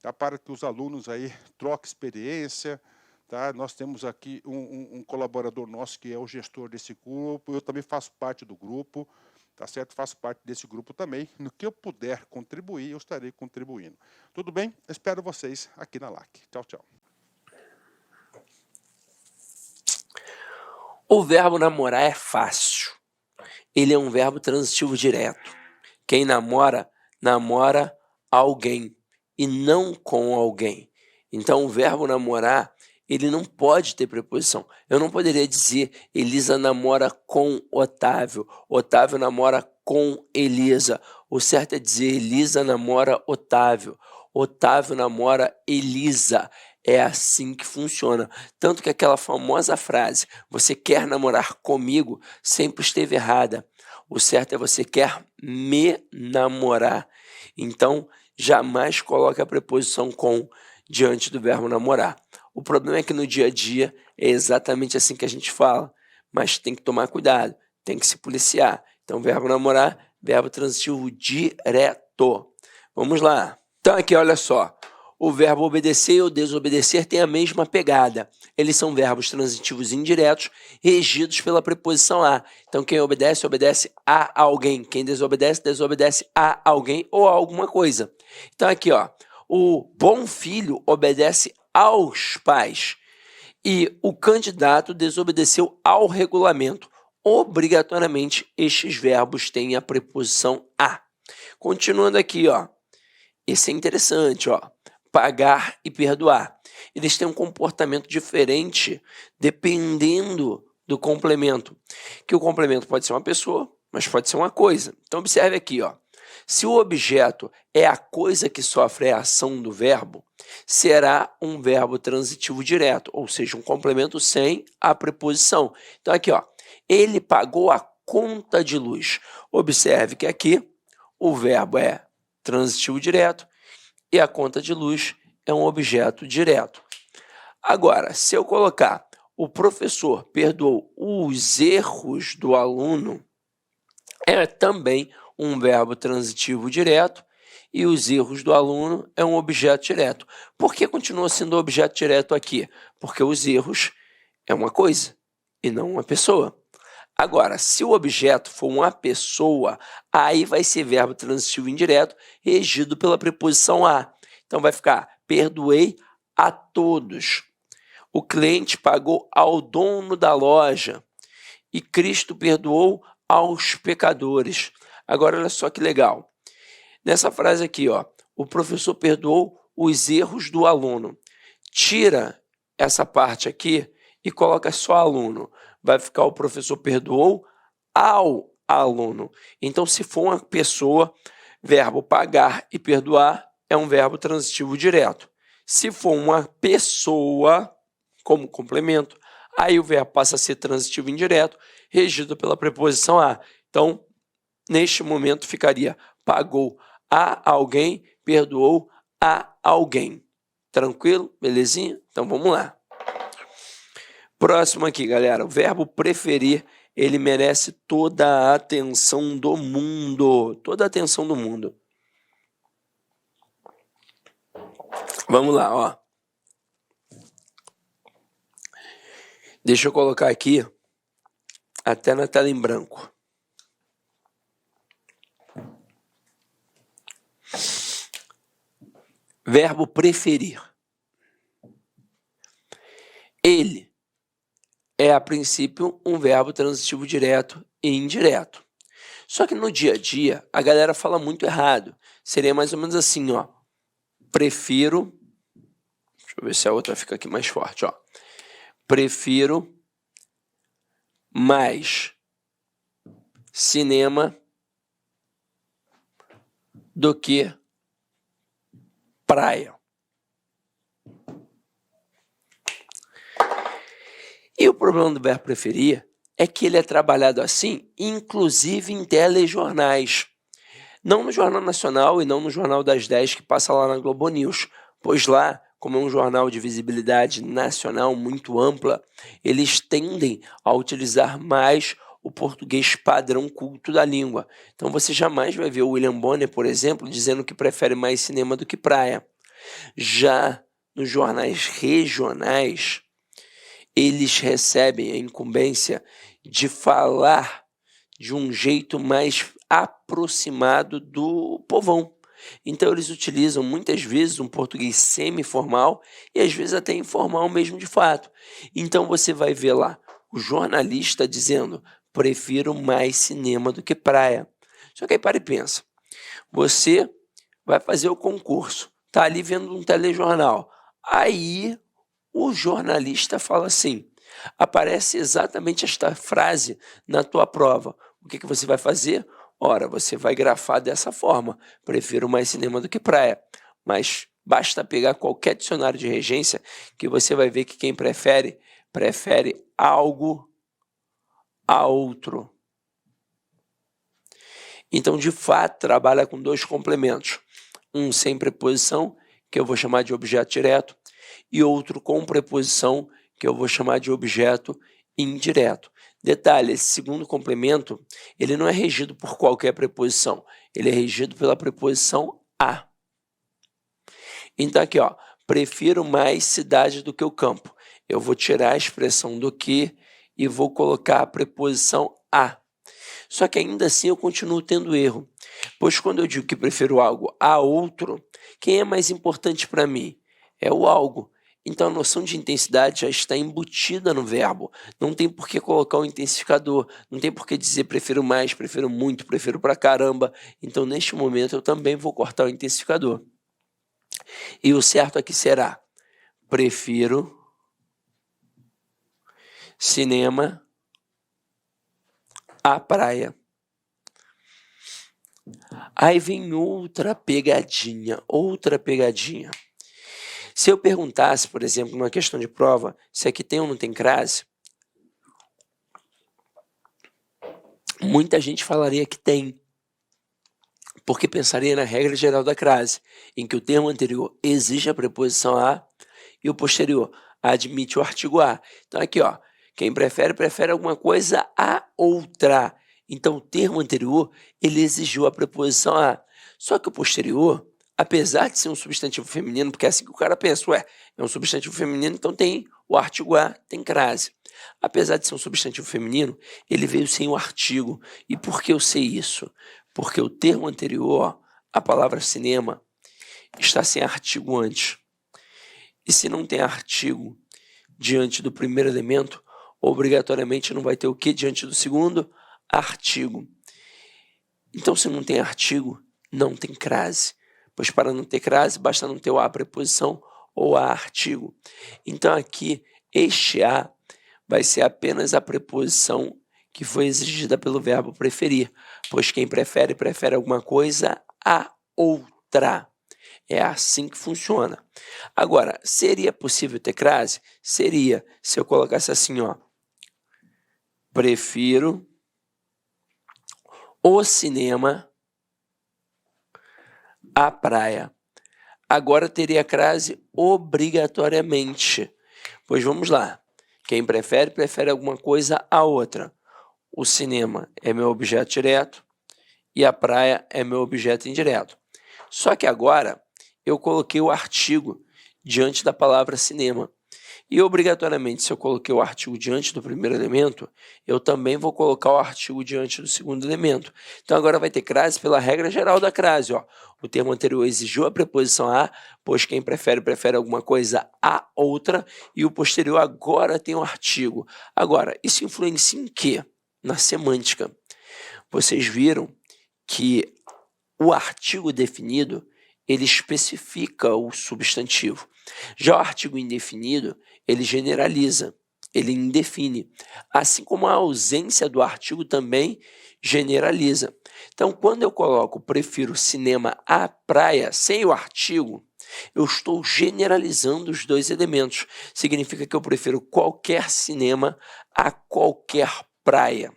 tá, para que os alunos aí troquem experiência. Tá? Nós temos aqui um colaborador nosso que é o gestor desse grupo, eu também faço parte do grupo, tá certo? Faço parte desse grupo também. No que eu puder contribuir, eu estarei contribuindo. Tudo bem? Espero vocês aqui na LAC. Tchau, tchau. O verbo namorar é fácil. Ele é um verbo transitivo direto. Quem namora, namora alguém e não com alguém. Então, o verbo namorar, ele não pode ter preposição. Eu não poderia dizer Elisa namora com Otávio, Otávio namora com Elisa. O certo é dizer Elisa namora Otávio, Otávio namora Elisa. É assim que funciona. Tanto que aquela famosa frase, você quer namorar comigo, sempre esteve errada. O certo é você quer me namorar. Então, jamais coloque a preposição com diante do verbo namorar. O problema é que no dia a dia é exatamente assim que a gente fala, mas tem que tomar cuidado, tem que se policiar. Então, verbo namorar, verbo transitivo direto. Vamos lá. Então, aqui, olha só. O verbo obedecer ou desobedecer tem a mesma pegada. Eles são verbos transitivos indiretos, regidos pela preposição a. Então, quem obedece, obedece a alguém. Quem desobedece, desobedece a alguém ou a alguma coisa. Então, aqui, ó, o bom filho obedece aos pais e o candidato desobedeceu ao regulamento. Obrigatoriamente, estes verbos têm a preposição a. Continuando aqui, ó. Esse é interessante, ó. Pagar e perdoar. Eles têm um comportamento diferente dependendo do complemento. Que o complemento pode ser uma pessoa, mas pode ser uma coisa. Então, observe aqui, ó. Se o objeto é a coisa que sofre a ação do verbo, será um verbo transitivo direto, ou seja, um complemento sem a preposição. Então, aqui, ó. Ele pagou a conta de luz. Observe que aqui o verbo é transitivo direto e a conta de luz é um objeto direto. Agora, se eu colocar o professor perdoou os erros do aluno, é também um verbo transitivo direto e os erros do aluno é um objeto direto. Por que continua sendo objeto direto aqui? Porque os erros é uma coisa e não uma pessoa. Agora, se o objeto for uma pessoa, aí vai ser verbo transitivo indireto, regido pela preposição a. Então, vai ficar, perdoei a todos. O cliente pagou ao dono da loja. E Cristo perdoou aos pecadores. Agora, olha só que legal. Nessa frase aqui, ó, o professor perdoou os erros do aluno. Tira essa parte aqui e coloca só aluno. Vai ficar o professor perdoou ao aluno. Então, se for uma pessoa, verbo pagar e perdoar é um verbo transitivo direto. Se for uma pessoa, como complemento, aí o verbo passa a ser transitivo indireto, regido pela preposição a. Então, neste momento ficaria pagou a alguém, perdoou a alguém. Tranquilo? Belezinha? Então, vamos lá. Próximo aqui, galera. O verbo preferir, ele merece toda a atenção do mundo. Toda a atenção do mundo. Vamos lá, ó. Deixa eu colocar aqui, até na tela em branco. Verbo preferir. Ele é, a princípio, um verbo transitivo direto e indireto. Só que no dia a dia, a galera fala muito errado. Seria mais ou menos assim, ó. Prefiro... Deixa eu ver se a outra fica aqui mais forte, ó. Prefiro mais cinema do que praia. E o problema do verbo preferir é que ele é trabalhado assim, inclusive em telejornais. Não no Jornal Nacional e não no Jornal das 10 que passa lá na Globo News, pois lá, como é um jornal de visibilidade nacional muito ampla, eles tendem a utilizar mais o português padrão culto da língua. Então você jamais vai ver o William Bonner, por exemplo, dizendo que prefere mais cinema do que praia. Já nos jornais regionais, eles recebem a incumbência de falar de um jeito mais aproximado do povão. Então, eles utilizam muitas vezes um português semi-formal e às vezes até informal mesmo de fato. Então, você vai ver lá o jornalista dizendo: prefiro mais cinema do que praia. Só que aí para e pensa. Você vai fazer o concurso, está ali vendo um telejornal. Aí o jornalista fala assim, aparece exatamente esta frase na tua prova. O que você vai fazer? Ora, você vai grafar dessa forma. Prefiro mais cinema do que praia. Mas basta pegar qualquer dicionário de regência que você vai ver que quem prefere algo a outro. Então, de fato, trabalha com dois complementos. Um sem preposição, que eu vou chamar de objeto direto, e outro com preposição, que eu vou chamar de objeto indireto. Detalhe, esse segundo complemento, ele não é regido por qualquer preposição, ele é regido pela preposição a. Então aqui, ó, prefiro mais cidade do que o campo. Eu vou tirar a expressão do que e vou colocar a preposição a. Só que ainda assim eu continuo tendo erro, pois quando eu digo que prefiro algo a outro, quem é mais importante para mim? É o algo. Então a noção de intensidade já está embutida no verbo. Não tem por que colocar o intensificador, não tem por que dizer prefiro mais, prefiro muito, prefiro pra caramba. Então neste momento eu também vou cortar o intensificador. E o certo aqui será: prefiro cinema à praia. Aí vem outra pegadinha, outra pegadinha. Se eu perguntasse, por exemplo, numa questão de prova, se aqui tem ou não tem crase, muita gente falaria que tem, porque pensaria na regra geral da crase, em que o termo anterior exige a preposição a e o posterior admite o artigo a. Então aqui, ó, quem prefere, prefere alguma coisa a outra. Então o termo anterior, ele exigiu a preposição a. Só que o posterior, apesar de ser um substantivo feminino, porque é assim que o cara pensa, ué, é um substantivo feminino, então tem o artigo a, tem crase. Apesar de ser um substantivo feminino, ele veio sem o artigo. E por que eu sei isso? Porque o termo anterior, a palavra cinema, está sem artigo antes. E se não tem artigo diante do primeiro elemento, obrigatoriamente não vai ter o que diante do segundo? Artigo. Então, se não tem artigo, não tem crase. Pois para não ter crase, basta não ter o a preposição ou a artigo. Então, aqui, este a vai ser apenas a preposição que foi exigida pelo verbo preferir, pois quem prefere, prefere alguma coisa a outra. É assim que funciona. Agora, seria possível ter crase? Seria, se eu colocasse assim, ó. Prefiro o cinema à praia. Agora teria crase obrigatoriamente. Pois vamos lá. Quem prefere, prefere alguma coisa a outra. O cinema é meu objeto direto e a praia é meu objeto indireto. Só que agora eu coloquei o artigo diante da palavra cinema. E obrigatoriamente, se eu coloquei o artigo diante do primeiro elemento, eu também vou colocar o artigo diante do segundo elemento. Então agora vai ter crase pela regra geral da crase. Ó. O termo anterior exigiu a preposição a, pois quem prefere, prefere alguma coisa a outra, e o posterior agora tem o artigo. Agora, isso influencia em quê? Na semântica. Vocês viram que o artigo definido, ele especifica o substantivo. Já o artigo indefinido, ele generaliza, ele indefine. Assim como a ausência do artigo também generaliza. Então, quando eu coloco prefiro cinema à praia sem o artigo, eu estou generalizando os dois elementos. Significa que eu prefiro qualquer cinema a qualquer praia.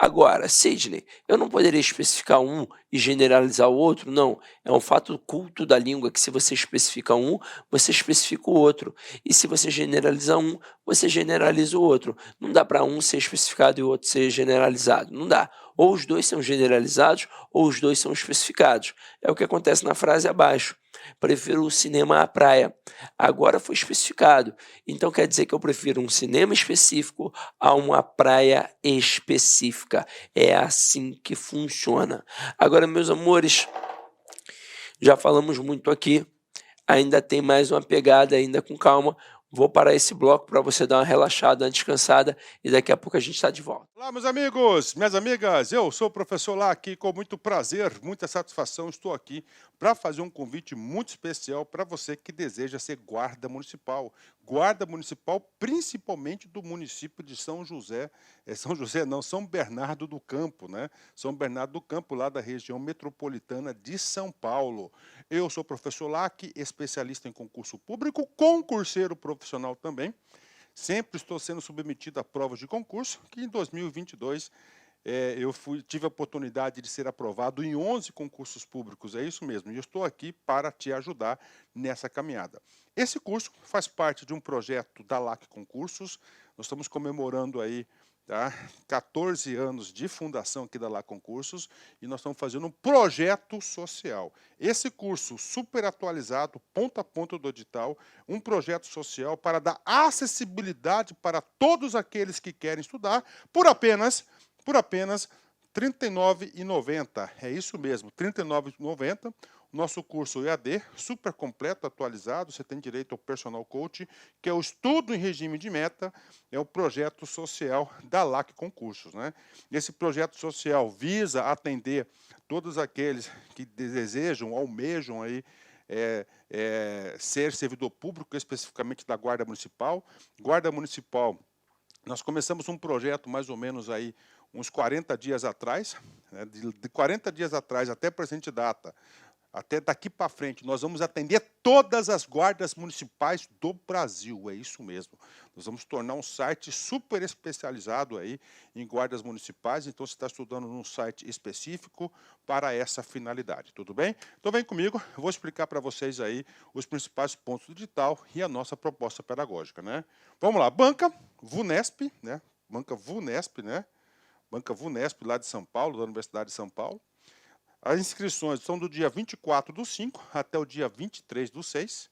Agora, Sidney, eu não poderia especificar um e generalizar o outro? Não. É um fato culto da língua que se você especifica um, você especifica o outro. E se você generaliza um, você generaliza o outro. Não dá para um ser especificado e o outro ser generalizado. Não dá. Ou os dois são generalizados, ou os dois são especificados. É o que acontece na frase abaixo. Prefiro o cinema à praia. Agora foi especificado. Então quer dizer que eu prefiro um cinema específico a uma praia específica. É assim que funciona. Agora, meus amores, já falamos muito aqui. Ainda tem mais uma pegada, ainda com calma. Vou parar esse bloco para você dar uma relaxada, uma descansada e daqui a pouco a gente está de volta. Olá, meus amigos, minhas amigas, eu sou o professor Lá aqui, com muito prazer, muita satisfação, estou aqui para fazer um convite muito especial para você que deseja ser guarda municipal principalmente do município de São José, São Bernardo do Campo, né? São Bernardo do Campo, lá da região metropolitana de São Paulo. Eu sou o professor Lac, especialista em concurso público, concurseiro profissional também. Sempre estou sendo submetido a provas de concurso, que em 2022 eu tive a oportunidade de ser aprovado em 11 concursos públicos, é isso mesmo, e eu estou aqui para te ajudar nessa caminhada. Esse curso faz parte de um projeto da LAC Concursos, nós estamos comemorando aí tá? 14 anos de fundação aqui da Lá Concursos e nós estamos fazendo um projeto social. Esse curso super atualizado, ponta a ponta do edital, um projeto social para dar acessibilidade para todos aqueles que querem estudar por apenas R$ 39,90. É isso mesmo, R$ 39,90. Nosso curso EAD, super completo, atualizado, você tem direito ao personal coach, que é o estudo em regime de meta, é o projeto social da LAC Concursos, né? Esse projeto social visa atender todos aqueles que desejam, almejam aí, ser servidor público, especificamente da Guarda Municipal. Guarda Municipal, nós começamos um projeto mais ou menos aí uns 40 dias atrás, né? De 40 dias atrás até a presente data, até daqui para frente, nós vamos atender todas as guardas municipais do Brasil, é isso mesmo. Nós vamos tornar um site super especializado aí em guardas municipais, então você está estudando num site específico para essa finalidade, tudo bem? Então vem comigo, eu vou explicar para vocês aí os principais pontos do edital e a nossa proposta pedagógica, né? Vamos lá, Banca VUNESP, né? Banca VUNESP, né? Banca VUNESP lá de São Paulo, da Universidade de São Paulo. As inscrições são do dia 24/5 até o dia 23/6.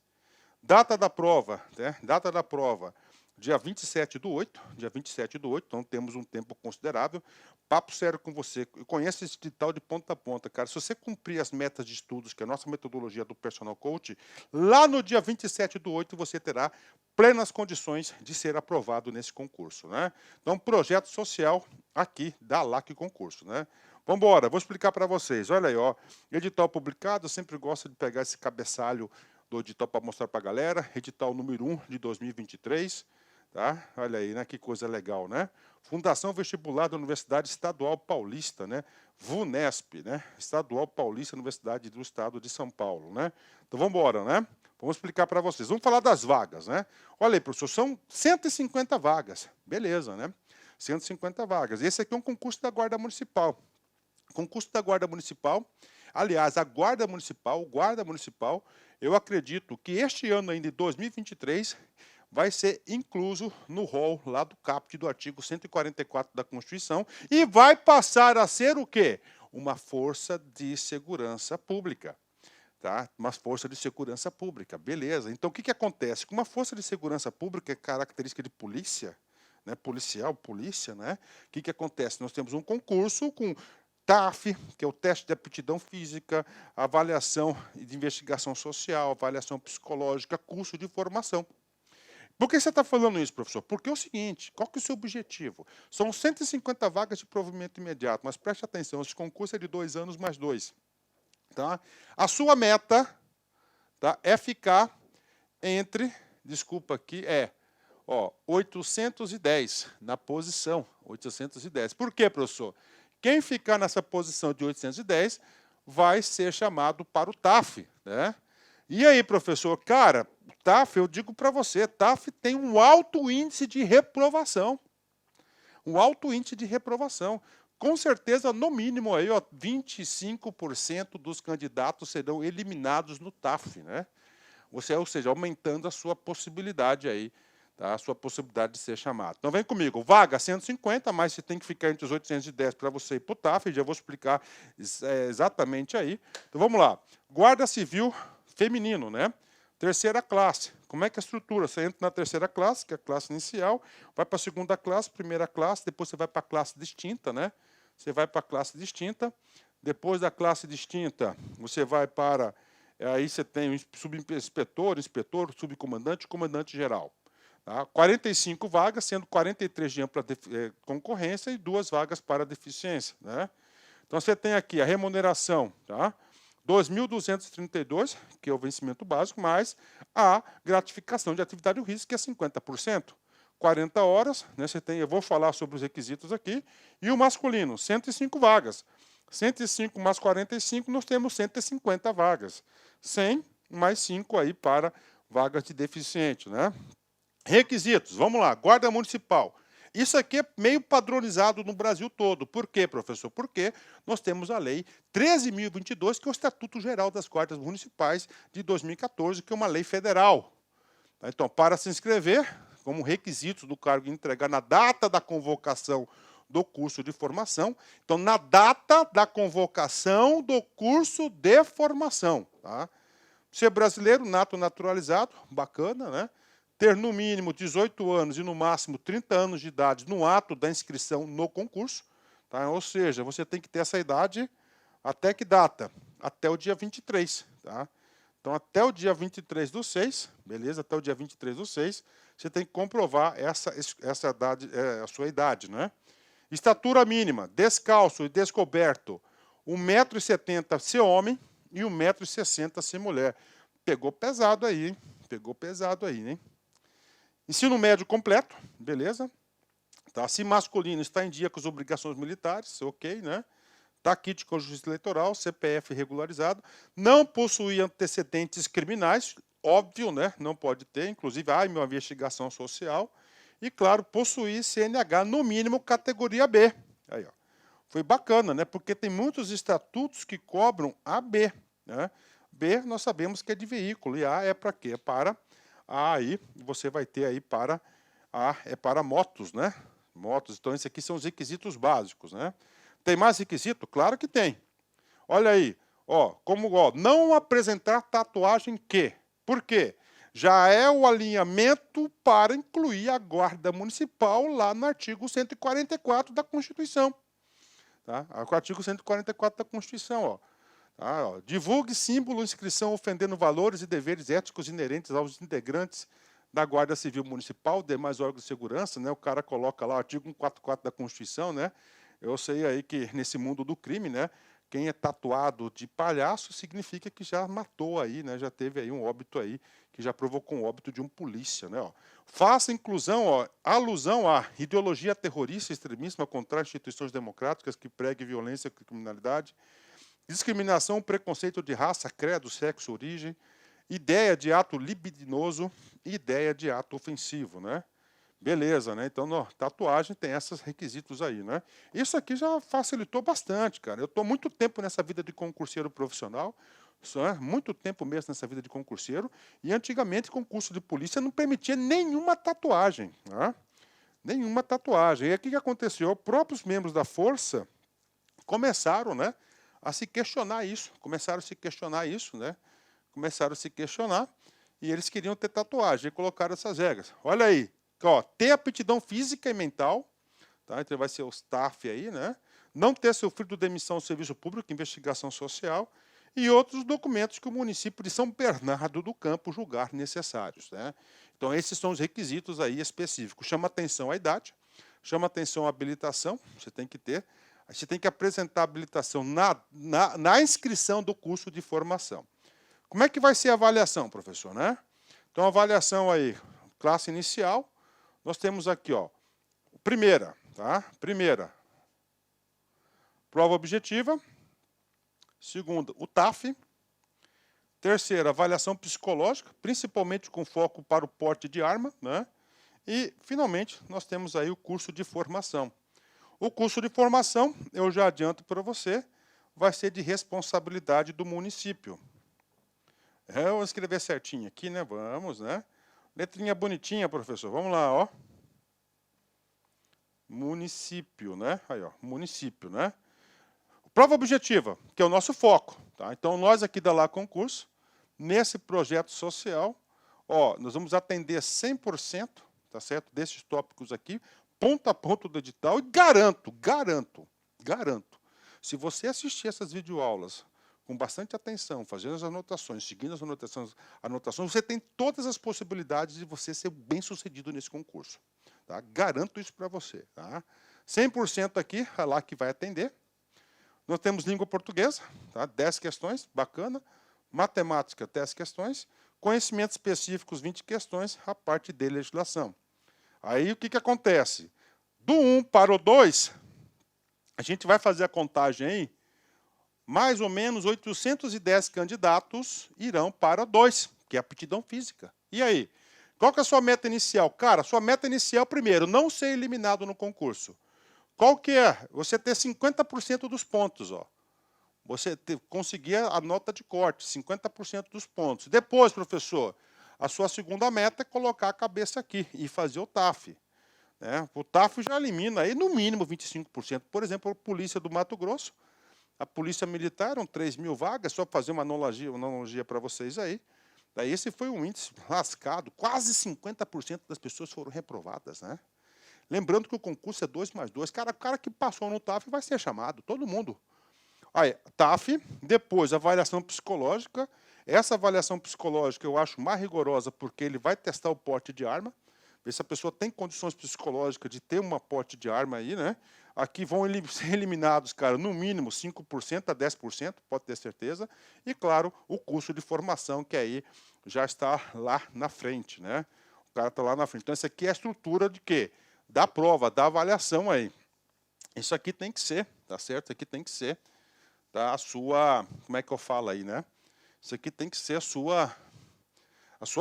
Data da prova, né? Data da prova, dia 27/8, dia 27/8, então temos um tempo considerável. Papo sério com você, eu conheço esse edital de ponta a ponta, cara. Se você cumprir as metas de estudos, que é a nossa metodologia do Personal Coach, lá no dia 27/8 você terá plenas condições de ser aprovado nesse concurso, né? Então, projeto social aqui da LAC Concurso, né? Vamos embora, vou explicar para vocês. Olha aí, ó, edital publicado, eu sempre gosto de pegar esse cabeçalho do edital para mostrar para a galera. Edital número 1 de 2023, tá? Olha aí, né? Que coisa legal, né? Fundação Vestibular da Universidade Estadual Paulista, né? VUNESP, né? Estadual Paulista, Universidade do Estado de São Paulo, né? Então vamos embora, né? Vamos explicar para vocês. Vamos falar das vagas, né? Olha aí, professor, são 150 vagas. Beleza, né? 150 vagas. Esse aqui é um concurso da Guarda Municipal. Concurso da Guarda Municipal, aliás, a Guarda Municipal, eu acredito que este ano ainda, de 2023, vai ser incluso no rol lá do caput do artigo 144 da Constituição e vai passar a ser o quê? Uma força de segurança pública. Tá? Uma força de segurança pública, beleza. Então, o que acontece? Com uma força de segurança pública, é característica de polícia, né? Policial, polícia, né? O que acontece? Nós temos um concurso com TAF, que é o teste de aptidão física, avaliação de investigação social, avaliação psicológica, curso de formação. Por que você está falando isso, professor? Porque é o seguinte, qual que é o seu objetivo? São 150 vagas de provimento imediato, mas preste atenção, esse concurso é de 2 anos mais 2. Tá? A sua meta, tá, é ficar entre, desculpa aqui, 810 na posição, 810. Por quê, professor? Quem ficar nessa posição de 810 vai ser chamado para o TAF, né? E aí, professor? Cara, TAF, eu digo para você, TAF tem um alto índice de reprovação. Um alto índice de reprovação. Com certeza, no mínimo, aí, 25% dos candidatos serão eliminados no TAF, né? Ou seja, aumentando a sua possibilidade aí, tá? A sua possibilidade de ser chamado. Então, vem comigo. Vaga 150, mas você tem que ficar entre os 810 para você ir para o TAF, já vou explicar exatamente aí. Então, vamos lá. Guarda Civil feminino, né? Terceira classe. Como é que é a estrutura? Você entra na terceira classe, que é a classe inicial, vai para a segunda classe, primeira classe, depois você vai para a classe distinta, né? Você vai para a classe distinta. Depois da classe distinta, você vai para... Aí você tem o subinspetor, inspetor, subcomandante e comandante-geral. Tá? 45 vagas, sendo 43 de ampla concorrência e 2 vagas para deficiência. Né? Então, você tem aqui a remuneração, tá? 2.232, que é o vencimento básico, mais a gratificação de atividade e risco, que é 50%. 40 horas, né, você tem, eu vou falar sobre os requisitos aqui, e o masculino, 105 vagas. 105 mais 45, nós temos 150 vagas. 100 mais 5 aí para vagas de deficiente, né? Requisitos, vamos lá, Guarda Municipal. Isso aqui é meio padronizado no Brasil todo. Por quê, professor? Porque nós temos a Lei 13.022, que é o Estatuto Geral das Guardas Municipais de 2014, que é uma lei federal. Então, para se inscrever, como requisitos do cargo entregar na data da convocação do curso de formação. Então, na data da convocação do curso de formação. Tá? Ser brasileiro, nato naturalizado, bacana, né? Ter no mínimo 18 anos e no máximo 30 anos de idade no ato da inscrição no concurso. Tá? Ou seja, você tem que ter essa idade até que data? Até o dia 23. Tá? Então, até o dia 23/6, beleza? Até o dia 23/6, você tem que comprovar essa idade, a sua idade, né? Estatura mínima, descalço e descoberto, 1,70 m ser homem e 1,60 m ser mulher. Pegou pesado aí, hein? Pegou pesado aí, hein? Ensino médio completo, beleza? Tá? Se masculino, está em dia com as obrigações militares, ok, né? Está kit com justiça eleitoral, CPF regularizado, não possui antecedentes criminais, óbvio, né? Não pode ter, inclusive, uma investigação social. E, claro, possuir CNH, no mínimo, categoria B. Aí, ó. Foi bacana, né? Porque tem muitos estatutos que cobram AB. Né? B, nós sabemos que é de veículo, e A é para quê? É para A, aí você vai ter aí para A, é para motos, né? Motos, então, esses aqui são os requisitos básicos, né? Tem mais requisito? Claro que tem. Olha aí, ó, não apresentar tatuagem que. Por quê? Já é o alinhamento para incluir a Guarda Municipal lá no artigo 144 da Constituição. Tá? O artigo 144 da Constituição. Ó. Tá, ó. Divulgue símbolo, inscrição ofendendo valores e deveres éticos inerentes aos integrantes da Guarda Civil Municipal, demais órgãos de segurança. Né? O cara coloca lá o artigo 144 da Constituição. Né? Eu sei aí que nesse mundo do crime, né? Quem é tatuado de palhaço significa que já matou aí, né? Já teve aí um óbito aí, que já provocou um óbito de um polícia, né? Ó. Faça inclusão, ó, alusão à ideologia terrorista, extremismo contra instituições democráticas que pregue violência e criminalidade, discriminação, preconceito de raça, credo, sexo, origem, ideia de ato libidinoso e ideia de ato ofensivo, né? Beleza, né? Então, tatuagem tem esses requisitos aí, né? Isso aqui já facilitou bastante, cara. Eu estou muito tempo nessa vida de concurseiro profissional, muito tempo mesmo nessa vida de concurseiro, e antigamente concurso de polícia não permitia nenhuma tatuagem, né? Nenhuma tatuagem. E aí o que aconteceu? Os próprios membros da força começaram, né, a se questionar isso, né? Começaram a se questionar, e eles queriam ter tatuagem, e colocaram essas regras. Olha aí. Ó, ter aptidão física e mental, tá? Então vai ser o staff aí, né? Não ter sofrido demissão do serviço público, investigação social e outros documentos que o município de São Bernardo do Campo julgar necessários, né? Então esses são os requisitos aí específicos. Chama atenção a idade, chama atenção a habilitação, você tem que apresentar a habilitação na inscrição do curso de formação. Como é que vai ser a avaliação, professor, né? Então a avaliação aí, classe inicial. Nós temos aqui, ó, primeira, tá? Primeira, prova objetiva. Segunda, o TAF. Terceira, avaliação psicológica, principalmente com foco para o porte de arma, né? E, finalmente, nós temos aí o curso de formação. O curso de formação, eu já adianto para você, vai ser de responsabilidade do município. Eu vou escrever certinho aqui, né? Vamos, né? Letrinha bonitinha, professor. Vamos lá, ó. Município, né? Aí, ó, município, né? Prova objetiva, que é o nosso foco, tá? Então, nós aqui da Lá Concurso, nesse projeto social, ó, nós vamos atender 100%, tá certo? Desses tópicos aqui, ponto a ponto do edital, e garanto, se você assistir essas videoaulas com bastante atenção, fazendo as anotações, seguindo as anotações, você tem todas as possibilidades de você ser bem-sucedido nesse concurso. Tá? Garanto isso para você. Tá? 100% aqui, é lá que vai atender. Nós temos língua portuguesa, tá? 10 questões, bacana. Matemática, 10 questões. Conhecimentos específicos, 20 questões, a parte de legislação. Aí, o que acontece? Do 1 para o 2, a gente vai fazer a contagem aí, mais ou menos 810 candidatos irão para 2, que é a aptidão física. E aí? Qual que é a sua meta inicial? Cara, sua meta inicial, primeiro, não ser eliminado no concurso. Qual que é? Você ter 50% dos pontos, ó. Você conseguir a nota de corte, 50% dos pontos. Depois, professor, A sua segunda meta é colocar a cabeça aqui e fazer o TAF. Né? O TAF já elimina aí no mínimo 25%. Por exemplo, a Polícia do Mato Grosso, a Polícia Militar, eram 3.000 vagas, só para fazer uma analogia para vocês aí. Daí esse foi um índice lascado, quase 50% das pessoas foram reprovadas. Né? Lembrando que o concurso é 2+2. O cara que passou no TAF vai ser chamado, todo mundo. Aí, TAF, depois avaliação psicológica. Essa avaliação psicológica eu acho mais rigorosa porque ele vai testar o porte de arma, ver se a pessoa tem condições psicológicas de ter uma porte de arma aí, né? Aqui vão ser eliminados, cara, no mínimo 5% a 10%, pode ter certeza. E, claro, o curso de formação, que aí já está lá na frente, né? O cara está lá na frente. Então, essa aqui é a estrutura de quê? Da prova, da avaliação aí. Isso aqui tem que ser, tá certo? Isso aqui tem que ser, tá? A sua, como é que eu falo aí, né? Isso aqui tem que ser a sua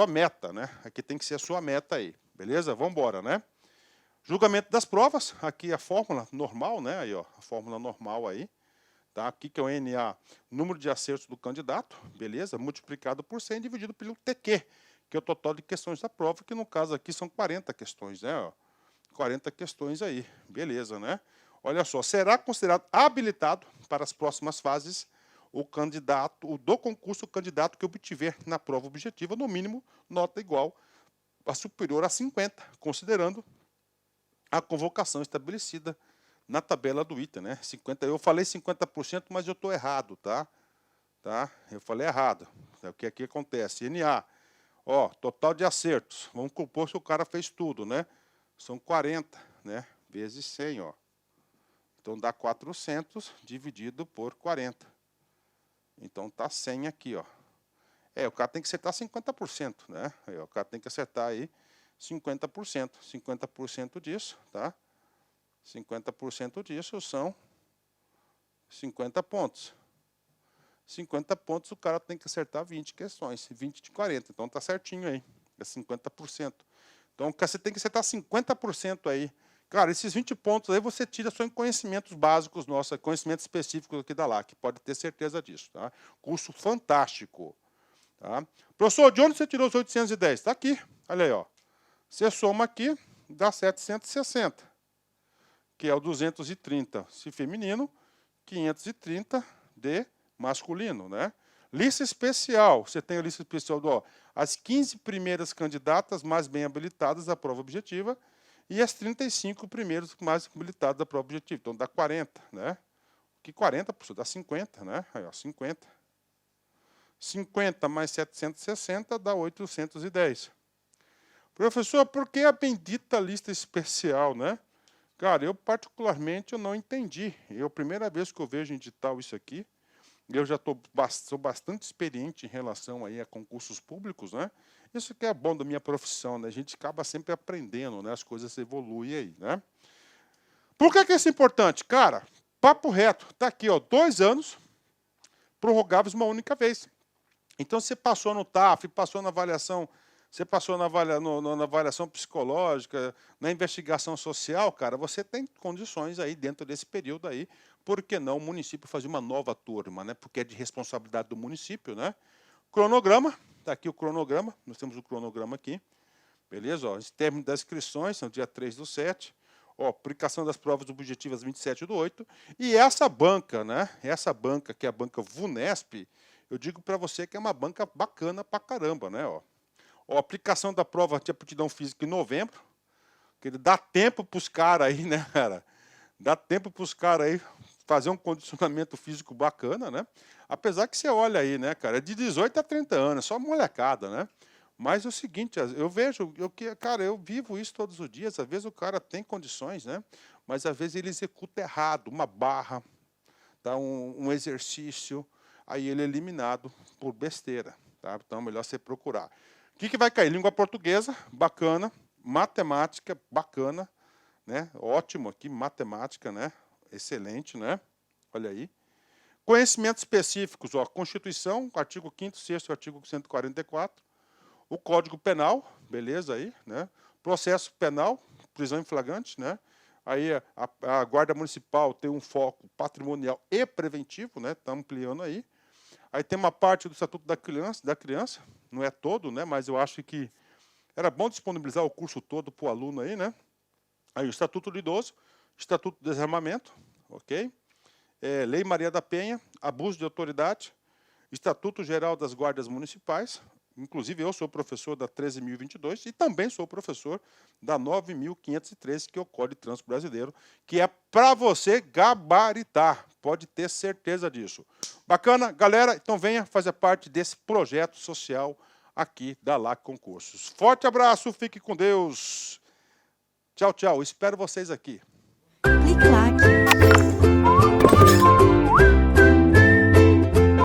meta, né? Aqui tem que ser a sua meta aí, beleza? Vamos embora, né? Julgamento das provas, aqui a fórmula normal, né? Aí, ó, a fórmula normal aí, tá? Aqui que é o NA, número de acertos do candidato, beleza? Multiplicado por 100 dividido pelo TQ, que é o total de questões da prova, que no caso aqui são 40 questões, né? Ó, 40 questões aí, beleza, né? Olha só, será considerado habilitado para as próximas fases o candidato, do concurso, o candidato que obtiver na prova objetiva, no mínimo, nota igual a superior a 50, considerando a convocação estabelecida na tabela do item, né? 50, eu falei 50%, mas eu estou errado, tá? Eu falei errado. O que aqui acontece? NA, ó, total de acertos. Vamos compor se o cara fez tudo, né? São 40, né? Vezes 100, ó. Então dá 400 dividido por 40. Então tá 100 aqui, ó. O cara tem que acertar 50%, né? O cara tem que acertar aí 50%. 50% disso, tá? 50% disso são 50 pontos. 50 pontos o cara tem que acertar 20 questões, 20 de 40. Então tá certinho aí, é 50%. Então você tem que acertar 50% aí. Cara, esses 20 pontos aí você tira só em conhecimentos básicos nossos, conhecimentos específicos aqui da LAC, pode ter certeza disso, tá? Curso fantástico, tá? Professor, de onde você tirou os 810? Está aqui, olha aí, ó. Você soma aqui, dá 760, que é o 230 se feminino, 530 de masculino, né? Lista especial, você tem a lista especial do, ó, as 15 primeiras candidatas mais bem habilitadas à prova objetiva, e as 35 primeiros mais habilitados da prova objetiva. Então, dá 40, né? Que 40, professor, dá 50, né? Aí, ó, 50. 50 mais 760 dá 810. Professor, por que a bendita lista especial, né? Cara, eu particularmente eu não entendi. É a primeira vez que eu vejo em edital isso aqui. Eu já sou bastante experiente em relação aí a concursos públicos, né? Isso que é bom da minha profissão, né? A gente acaba sempre aprendendo, né? As coisas evoluem aí, né? Por que isso é importante? Cara, papo reto, tá aqui, ó, 2 anos prorrogáveis uma única vez. Então, você passou no TAF, passou na avaliação, você passou na avaliação psicológica, na investigação social, cara, você tem condições aí dentro desse período aí, por que não o município fazer uma nova turma, né? Porque é de responsabilidade do município, né? Cronograma, está aqui o cronograma, nós temos o cronograma aqui, beleza? Ó, esse término das inscrições, no dia 3/7, ó, aplicação das provas objetivas 27/8, e essa banca, né? Essa banca, que é a banca VUNESP, eu digo para você que é uma banca bacana pra caramba, né? Ó, aplicação da prova de aptidão física em novembro, que ele dá tempo para os caras aí, né, cara? Dá tempo para os caras aí fazer um condicionamento físico bacana, né? Apesar que você olha aí, né, cara, é de 18 a 30 anos, só molecada, né? Mas é o seguinte, eu vejo, cara, eu vivo isso todos os dias, às vezes o cara tem condições, né? Mas às vezes ele executa errado, uma barra, tá? um exercício, aí ele é eliminado por besteira, tá? Então é melhor você procurar. O que vai cair? Língua portuguesa, bacana, matemática, bacana, né? Ótimo aqui, matemática, né? Excelente, né? Olha aí. Conhecimentos específicos, ó, Constituição, artigo 5º, 6º, artigo 144, o Código Penal, beleza aí, né? Processo penal, prisão em flagrante, né? Aí a Guarda Municipal tem um foco patrimonial e preventivo, né? Está ampliando aí. Aí tem uma parte do Estatuto da Criança, não é todo, né? Mas eu acho que era bom disponibilizar o curso todo para o aluno aí, né? Aí o Estatuto do Idoso, Estatuto do Desarmamento, ok? Lei Maria da Penha, abuso de autoridade, Estatuto Geral das Guardas Municipais, inclusive eu sou professor da 13.022 e também sou professor da 9.513, que é o Código de Trânsito Brasileiro, que é para você gabaritar, pode ter certeza disso. Bacana, galera? Então venha fazer parte desse projeto social aqui da LAC Concursos. Forte abraço, fique com Deus. Tchau, tchau. Espero vocês aqui.